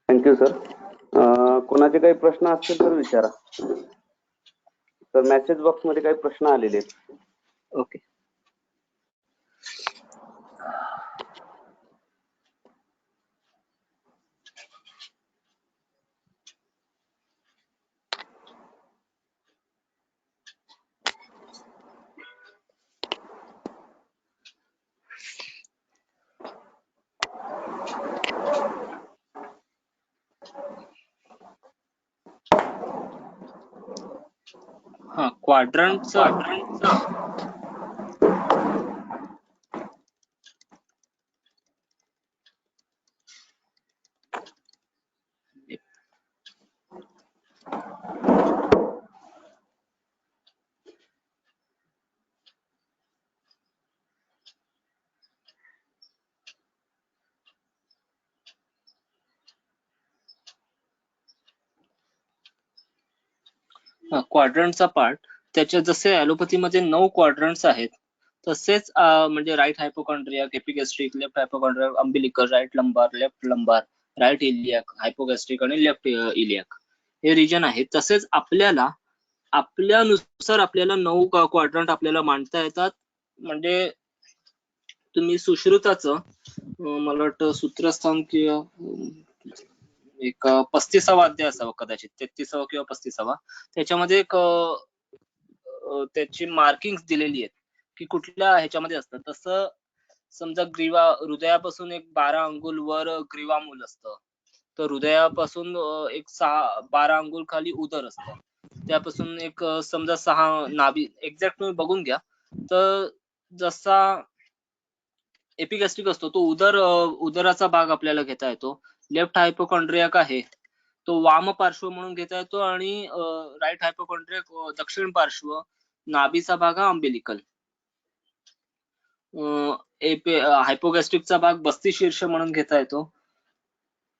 Thank you sir. कोणाचे काही प्रश्न असतील तर विचारा. तर मेसेज बॉक्स मध्ये काही प्रश्न आलेले आहेत. ओके. हा क्वाड्रंटचा क्वाड्रंटचा पार्ट, त्याच्या जसे ॲलोपॅथीमध्ये 9 क्वाड्रंट्स आहेत तसेच म्हणजे right hypochondriac, epigastric, left hypochondriac, umbilical, right lumbar, left lumbar, right iliac, hypogastric आणि लेफ्ट इलियाक हे रिजन आहेत. तसेच आपल्यानुसार आपल्याला 9 क्वाड्रंट आपल्याला मांडता येतात. म्हणजे तुम्ही सुश्रुताचं मला वाटतं सूत्रस्थान किंवा एक 35वा अध्याय असावा कदाचित, 33वा किंवा 35वा, त्याच्यामध्ये एक त्याची मार्किंग दिलेली आहेत की कुठल्या ह्याच्यामध्ये असतात. तसं समजा हृदयापासून एक 12 अंगुल वर ग्रीवामूल असतं, तर हृदयापासून एक 12 अंगुल खाली उदर असतं, त्यापासून एक समजा 6 नाभी, एक्झॅक्ट तुम्ही बघून घ्या. तर जसा एपिगॅस्ट्रिक असतो तो उदराचा भाग आपल्याला घेता येतो. लेफ्ट हायपोकॉन्ड्रियाक आहे तो वाम पार्श्व म्हणून घेता येतो आणि राईट हायपोकॉन्ड्रियाक दक्षिण पार्श्व, नाभीचा भाग हा अम्बिलिकल. हायपोगॅस्ट्रिकचा भाग बस्ती शीर्ष म्हणून घेता येतो.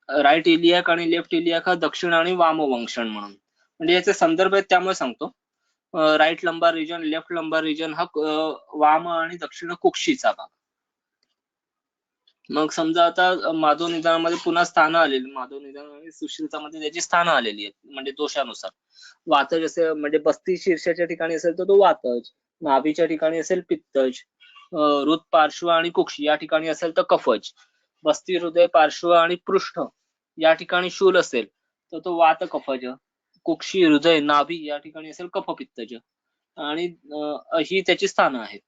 राईट इलियाक आणि लेफ्ट इलियाक हा दक्षिण आणि वाम वंक्षण म्हणून. म्हणजे याचे संदर्भ आहेत त्यामुळे सांगतो. Right lumbar region, left lumbar region हा वाम आणि दक्षिण कुक्षीचा भाग. मग समजा आता माधव निदानामध्ये पुन्हा स्थानं आलेली, माधव निदान आणि सुश्रुतामध्ये त्याची स्थानं आलेली आहेत म्हणजे दोषानुसार. वातज असे म्हणजे बस्ती शीर्षाच्या ठिकाणी असेल तर तो वातज, नाभीच्या ठिकाणी असेल पित्तज, हृद पार्श्व आणि कुक्षी या ठिकाणी असेल तर कफज, बस्ती हृदय पार्श्व आणि पृष्ठ या ठिकाणी शूल असेल तर तो वात कफज, कुक्षी हृदय नाभी या ठिकाणी असेल कफ पित्तज. आणि ही त्याची स्थानं आहेत.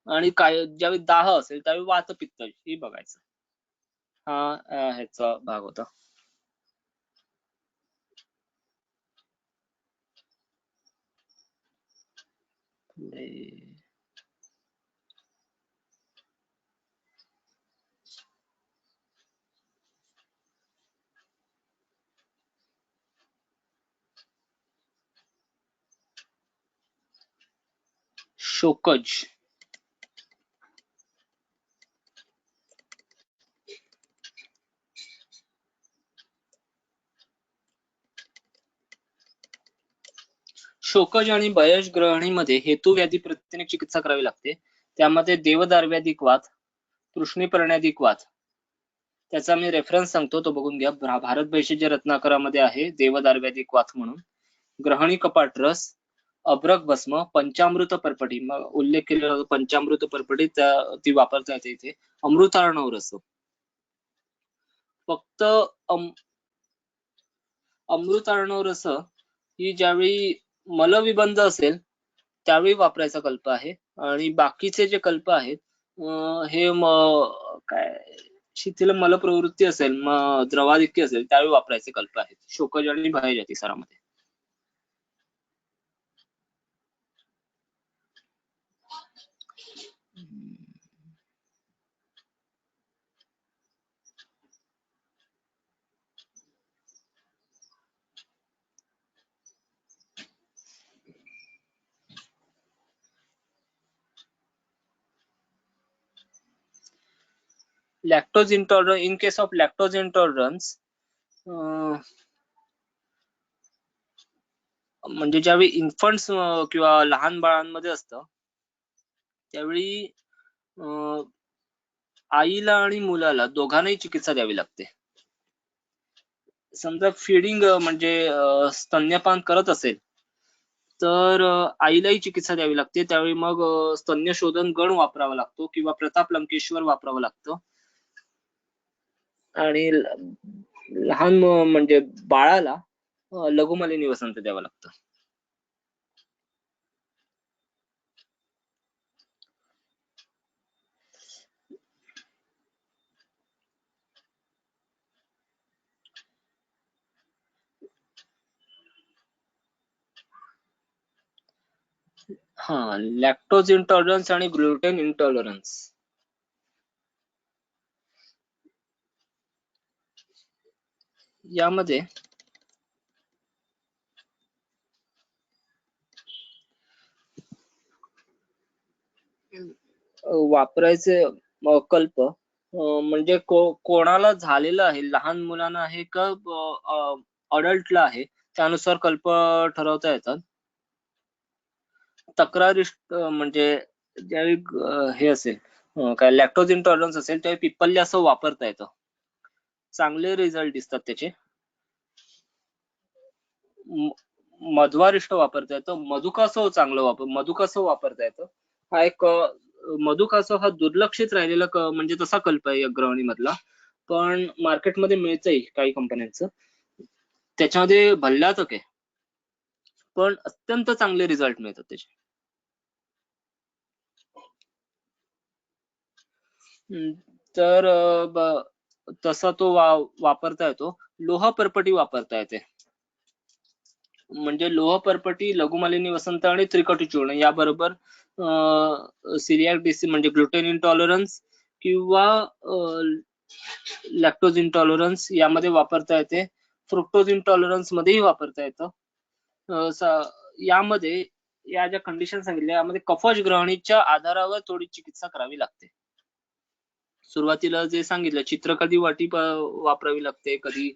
आणि काय ज्यावेळी दाह असेल त्यावेळी वात पित्त ही बघायचं. हा ह्याचा भाग होता. शोकज, शोकज आणि बयश ग्रहणीमध्ये हेतुव्याधी प्रत्येक चिकित्सा करावी लागते. त्यामध्ये देवदारव्याधिक वात, तृष्णीपर्ण्याधिक वात, त्याचा मी रेफरन्स सांगतो तो बघून घ्या. भारत भैषज रत्नाकरामध्ये आहे देवदारव्याधिक वात म्हणून. ग्रहणी कपाट रस, अभ्रक भस्म, पंचामृत परपटी, मग उल्लेख केलेला पंचामृत परपटी ती वापरता येते इथे. अमृतार्णव रस, फक्त अमृतार्णव रस ही ज्यावेळी मलविबंध असेल त्यावेळी वापरायचा कल्प आहे. आणि बाकीचे जे कल्प आहेत हे काय शिथिल मलप्रवृत्ती असेल, द्रवाधिक्य असेल त्यावेळी वापरायचे कल्प आहेत शोकज आणि भयज अतिसारामध्ये. Lactose intolerance, in case of lactose intolerance म्हणजे ज्यावेळी इन्फंट्स किंवा लहान बाळांमध्ये असतं त्यावेळी आईला आणि मुलाला दोघांनाही चिकित्सा द्यावी लागते. समजा फिडिंग म्हणजे स्तन्यपान करत असेल तर आईलाही चिकित्सा द्यावी लागते. त्यावेळी मग स्तन्य शोधन गण वापरावा लागतो किंवा प्रताप लंकेश्वर वापरावं लागतं. आणि लहान म्हणजे बाळाला लघुमालिनी वसंत द्यावं लागतं. लॅक्टोज इंटॉलरन्स आणि ग्लुटेन इंटॉलरन्स यामध्ये वापरायचे कल्प म्हणजे कोणाला झालेलं आहे, लहान मुलांना आहे का अडल्टला आहे त्यानुसार कल्प ठरवता येतात. तक्रारिष्ट म्हणजे ज्यावेळी हे असेल काय लॅक्टोज इंटॉलरन्स असेल त्यावेळी पिप्पल्य असं वापरता येतं. चांगले रिझल्ट दिसतात त्याचे. मध्वारिष्ट वापरता येतं. मधुकासव चांगलं मधुकासव वापरता येतं. हा एक मधुकासव हा दुर्लक्षित राहिलेला म्हणजे तसा कल्प आहे अग्रवाणी मधला, पण मार्केटमध्ये मिळतंय काही कंपन्यांचं. त्याच्यामध्ये भल्लातक आहे, पण अत्यंत चांगले रिझल्ट मिळतात त्याचे. तर तसा तो वापरता येतो. लोह पर्पटी वापरता येते. म्हणजे लोह पर्पटी, लघुमालिनी वसंत आणि त्रिकटी चूर्ण याबरोबर सिलियाक डिसीज म्हणजे ग्लुटेन इंटॉलरन्स किंवा लॅक्टोज इंटॉलरन्स यामध्ये वापरता येते. फ्रुक्टोज इंटॉलरन्स मध्येही वापरता येतं. यामध्ये या ज्या कंडिशन सांगितल्या यामध्ये कफज ग्रहणीच्या आधारावर थोडी चिकित्सा करावी लागते. सुरुवातीला जे सांगितलं चित्रकधी वाटी वापरावी लागते, कधी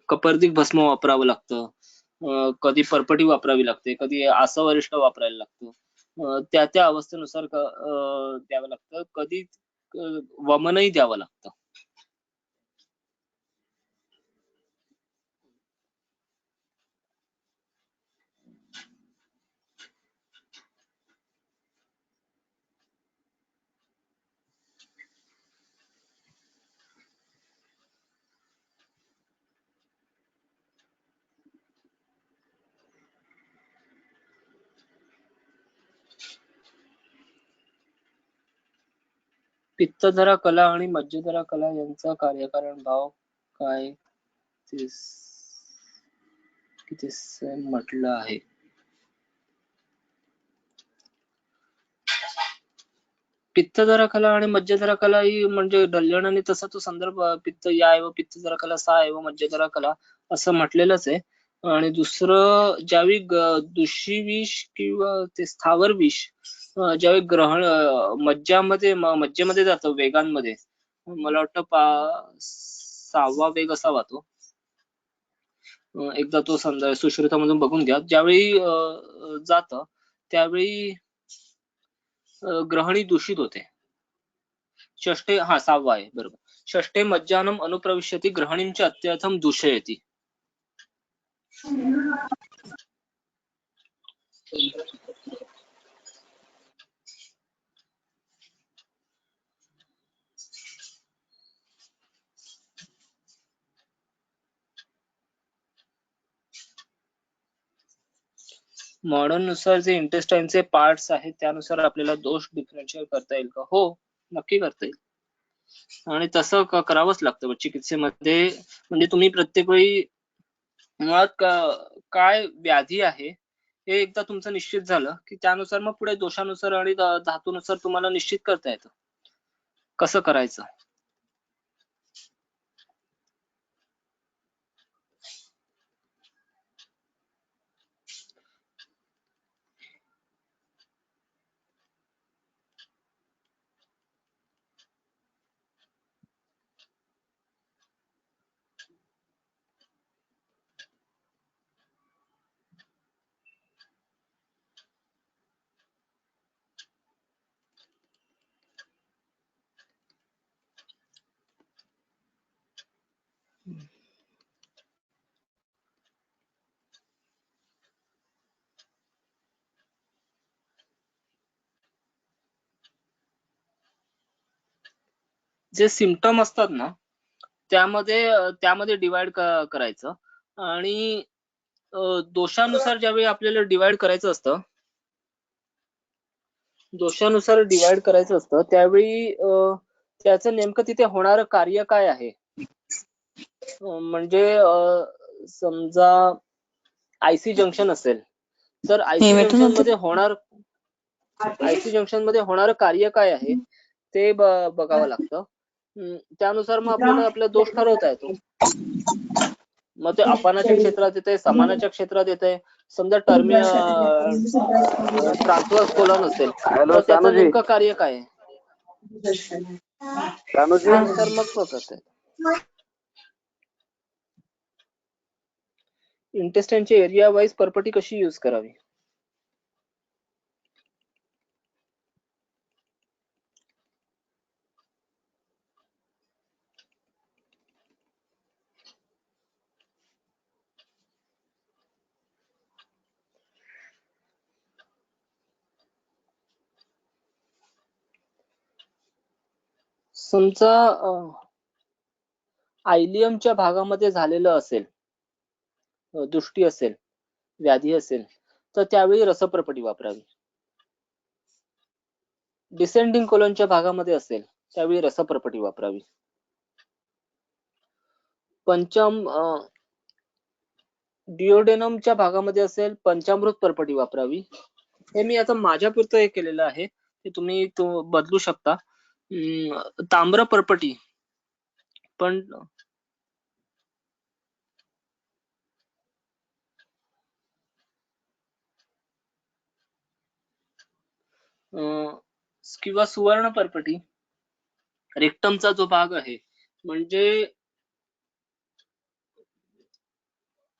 कपर्दिक भस्म वापरावं लागतं, कधी पर्पटी वापरावी लागते, कधी आसवरिष्ठ वापरायला लागतं. त्या अवस्थेनुसार द्यावं लागतं. कधी वमनही द्यावं लागतं. पित्तधरा कला आणि मज्जधरा कला यांचा कार्यकारण भाव काय ते म्हटलं आहे. पित्तधरा कला आणि मज्जधरा कला ही म्हणजे डल्लण आणि तसा तो संदर्भ पित्त या एव पित्तधरा कला सा एव मज्जधरा कला असं म्हटलेलंच आहे. आणि दुसरं ज्यावेळी दुषी किंवा ते स्थावर विष ज्यावेळी ग्रहण मज्जेमध्ये जातं वेगांमध्ये, मला वाटतं 6वा वेग असावा तो. एकदा तो सुश्रुतामधून बघून घ्या. ज्यावेळी जातं त्यावेळी ग्रहणी दूषित होते. षष्ठे 6वा आहे बरोबर. षष्ठे मज्जानम अनुप्रविश्यति ग्रहणींच्या अत्यर्थम दूषयति. मॉडर्न नुसार जे इंटेस्टाईनचे पार्ट्स आहेत त्यानुसार आपल्याला दोष डिफरन्शिएट करता येईल का? हो, नक्की करता येईल. आणि तसं करावंच लागतं चिकित्सेमध्ये. म्हणजे तुम्ही प्रत्येक वेळी मुळात काय व्याधी आहे हे एकदा तुमचं निश्चित झालं की त्यानुसार मग पुढे दोषानुसार आणि धातूनुसार तुम्हाला निश्चित करता येतं कसं करायचं. जे सिम्पटम असतात ना त्यामध्ये डिवाइड करायचं. आणि दोषानुसार ज्यावेळी आपल्याला डिवाइड करायचं असतं त्यावेळी त्याचं नेमकं तिथे होणारं कार्य काय आहे. म्हणजे समजा आयसी जंक्शन असेल तर आयसी जंक्शन मध्ये होणारं कार्य काय आहे ते बघावं लागतं. त्यानुसार मग आपल्याला आपला दोष ठरवता येतो. मग ते अपानाच्या क्षेत्रात येते, समानाच्या क्षेत्रात येते. समजा ट्रान्सव्हर्स कोलन असेल तर त्याचं नेमकं कार्य काय आहे त्यानुसार मग बघत आहे. इंटेस्टाईनची एरिया वाईज प्रॉपर्टी कशी यूज करावी? समजा आयलियमच्या भागामध्ये झालेलं असेल, दृष्टी असेल, व्याधी असेल, तर त्यावेळी रसप्रपटी वापरावी. डिसेंडिंग कोलनच्या भागामध्ये असेल त्यावेळी रसप्रपटी वापरावी. पंचम डिओडेनमच्या भागामध्ये असेल पंचामृत परपटी वापरावी. हे मी आता माझ्यापुरतं हे केलेलं आहे, ते तुम्ही तो बदलू शकता. ताम्र परपटी पण किंवा सुवर्ण परपटी, रेक्टमचा जो भाग आहे म्हणजे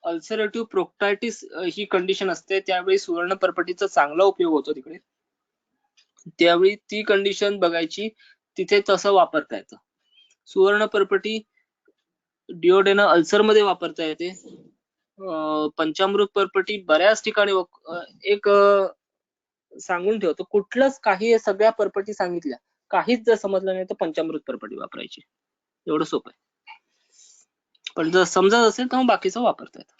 अल्सरेटिव्ह प्रोक्टायटिस ही कंडिशन असते, त्यावेळी सुवर्ण परपटीचा चांगला उपयोग होतो तिकडे. त्यावेळी ती कंडिशन बघायची, तिथे तसं वापरता येतं. सुवर्ण परपटी डिओडेना अल्सर मध्ये वापरता येते. पंचामृत परपटी बऱ्याच ठिकाणी एक सांगून ठेवतो, कुठलंच काही सगळ्या परपटी सांगितल्या, काहीच जर समजलं नाही तर पंचामृत परपटी वापरायची, एवढं सोपं आहे. पण जर समजत असेल तर मग बाकीचं वापरता येतं.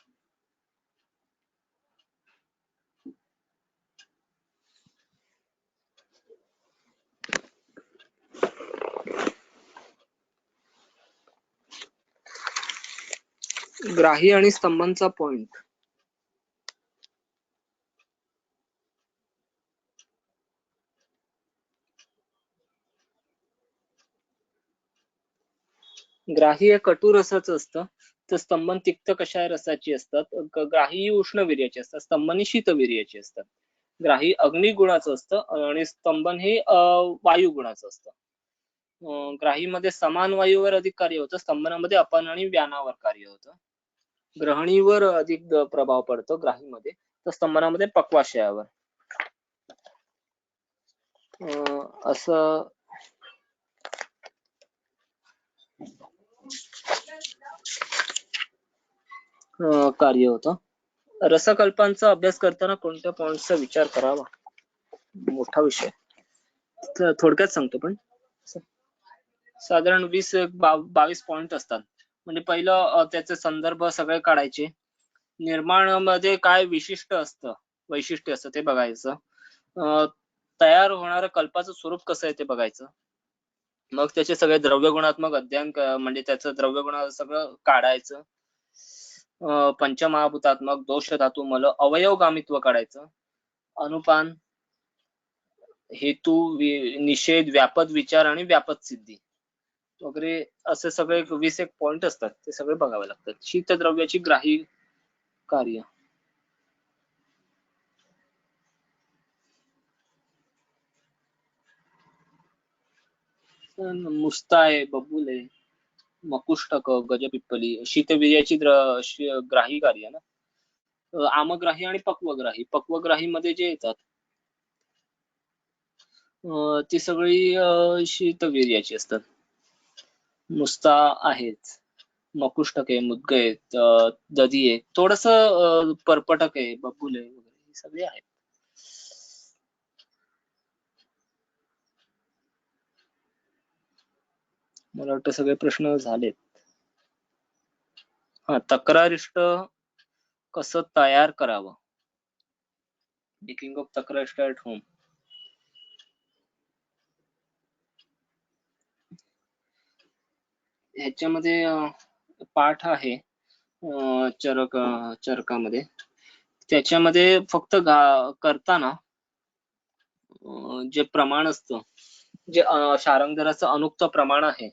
ग्राही आणि स्तंभांचा पॉइंट. ग्राही हे कटू रसाचं असतं, तर स्तंभन तिक्त कषाय रसाची असतात. ग्राही ही उष्णवीर्याची असतात, स्तंभन ही शीतवीर्याची असतात. ग्राही अग्निगुणाचं असतं आणि स्तंभन हे वायुगुणाचं असतं. ग्राहीमध्ये समान वायूवर अधिक कार्य होतं, स्तंभनामध्ये अपान आणि व्यानावर कार्य होतं. ग्रहणीवर अधिक प्रभाव पडतो ग्राहीमध्ये, तर स्तंभनामध्ये पक्वाशयावर. असं कार्य होतं. रसकल्पांचा अभ्यास करताना कोणत्या पॉइंटचा विचार करावा? मोठा विषय, थोडक्यात सांगतो. पण साधारण 20-22 पॉइंट असतात. म्हणजे पहिलं त्याचे संदर्भ सगळे काढायचे, निर्माणामध्ये काय विशिष्ट असतं, वैशिष्ट्य असतं ते बघायचं, तयार होणारं कल्पाचं स्वरूप कसं आहे ते बघायचं, मग त्याचे सगळे द्रव्यगुणात्मक अध्ययन म्हणजे त्याचं द्रव्यगुण सगळं काढायचं, पंचमहाभूतात्मक दोष धातू मल अवयवगामित्व काढायचं, अनुपान, हेतू, निषेध, व्यापद विचार आणि व्यापद सिद्धी वगैरे असे सगळे 20 पॉइंट असतात, ते सगळे बघावे लागतात. शीतद्रव्याची ग्राही कार्य. मुस्ता आहे, बबूल आहे, मकुष्टक, गजपिप्पली, शीतवीर्याची ग्राही कार्य ना. आमग्राही आणि पक्वग्राही. पक्वग्राही मध्ये जे येतात ती सगळी शीतवीर्याची असतात. मुस्ता आहेच, मकुष्टक आहे, मुद्ग आहे, दधी आहे, थोडस परपटक आहे, बबूल आहे वगैरे सगळे आहेत. मला वाटतं सगळे प्रश्न झालेत. तक्रारिष्ट कसं तयार करावं, मेकिंग ऑफ तक्रारिष्ट ॲट होम. ह्याच्यामध्ये पाठ आहे चरकामध्ये, त्याच्यामध्ये फक्त करताना जे प्रमाण असतं, जे शारंगधराचं अनुक्त प्रमाण आहे,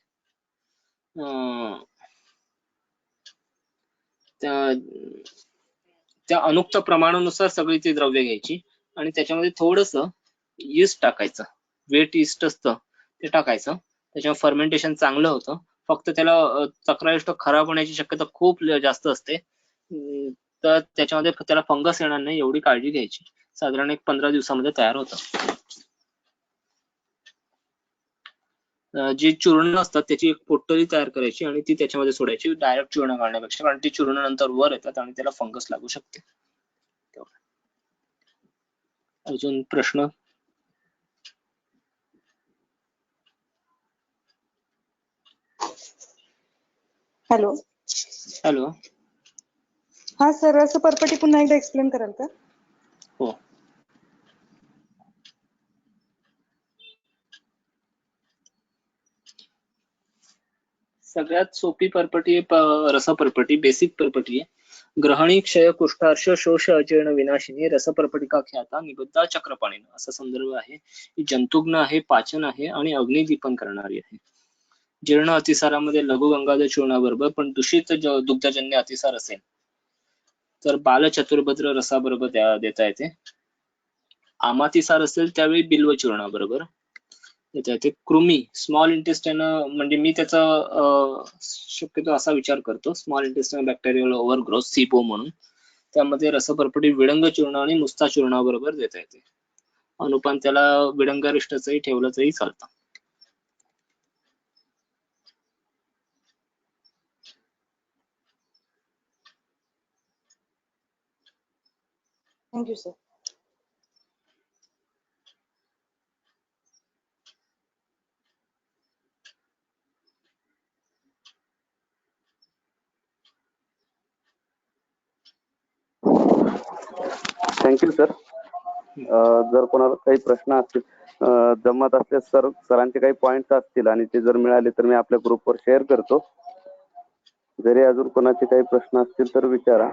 त्या अनुक्त प्रमाणानुसार सगळी ती द्रव्य घ्यायची आणि त्याच्यामध्ये थोडस यीस्ट टाकायचं, वेट यीस्ट असतं ते टाकायचं, त्याच्यामुळे फर्मेंटेशन चांगलं होतं. फक्त त्याला तक्रारिष्ट खराब होण्याची शक्यता खूप जास्त असते, तर त्याच्यामध्ये त्याला फंगस येणार नाही एवढी काळजी घ्यायची. साधारण एक 15 दिवसामध्ये तयार होतं. जी चूर्ण असतात त्याची एक पोटली तयार करायची आणि ती त्याच्यामध्ये सोडायची डायरेक्ट चूर्ण घालण्यापेक्षा, कारण ती चूर्ण नंतर वर येतात आणि त्याला फंगस लागू शकते. अजून प्रश्न? हॅलो. हॅलो. हा सर, असं परपटी पुन्हा एकदा एक्सप्लेन कराल का? हो. सगळ्यात सोपी परपटी रसपरपटी, बेसिक परपटी आहे. ग्रहणी क्षय कुष्ठार्श शोष अजीर्ण विनाशिनी रसपरपटिका ख्याता निबद्धा चक्रपाणी असा संदर्भ आहे. ही जंतुग्न आहे, पाचन आहे आणि अग्निदीपन करणारी आहे. जीर्ण अतिसारामध्ये लघु गंगाधर चूर्णाबरोबर, पण दूषित दुग्धजन्य अतिसार असेल तर बालचतुर्भद्र रसाबरोबर देता येते. आमातिसार असेल त्यावेळी बिल्व चूर्णाबरोबर देता येते. कृमी स्मॉल इंटेस्टाइन, म्हणजे मी त्याचा शक्यतो असा विचार करतो, स्मॉल इंटेस्टाइन बॅक्टेरियल ओव्हरग्रोथ सिपो म्हणून, त्यामध्ये रसपरपटी विडंग चूर्ण आणि मुस्ता चूर्णाबरोबर देता येते. अनुपान त्याला विडंगारिष्टचंही ठेवलं तरी चालतं. Thank you sir. Thank you sir. जर कोणाला काही प्रश्न असतील, जमत असल्यास सरांचे काही पॉइंट असतील आणि ते जर मिळाले तर मी आपल्या ग्रुपवर शेअर करतो. जरी अजून कोणाचे काही प्रश्न असतील तर विचारा.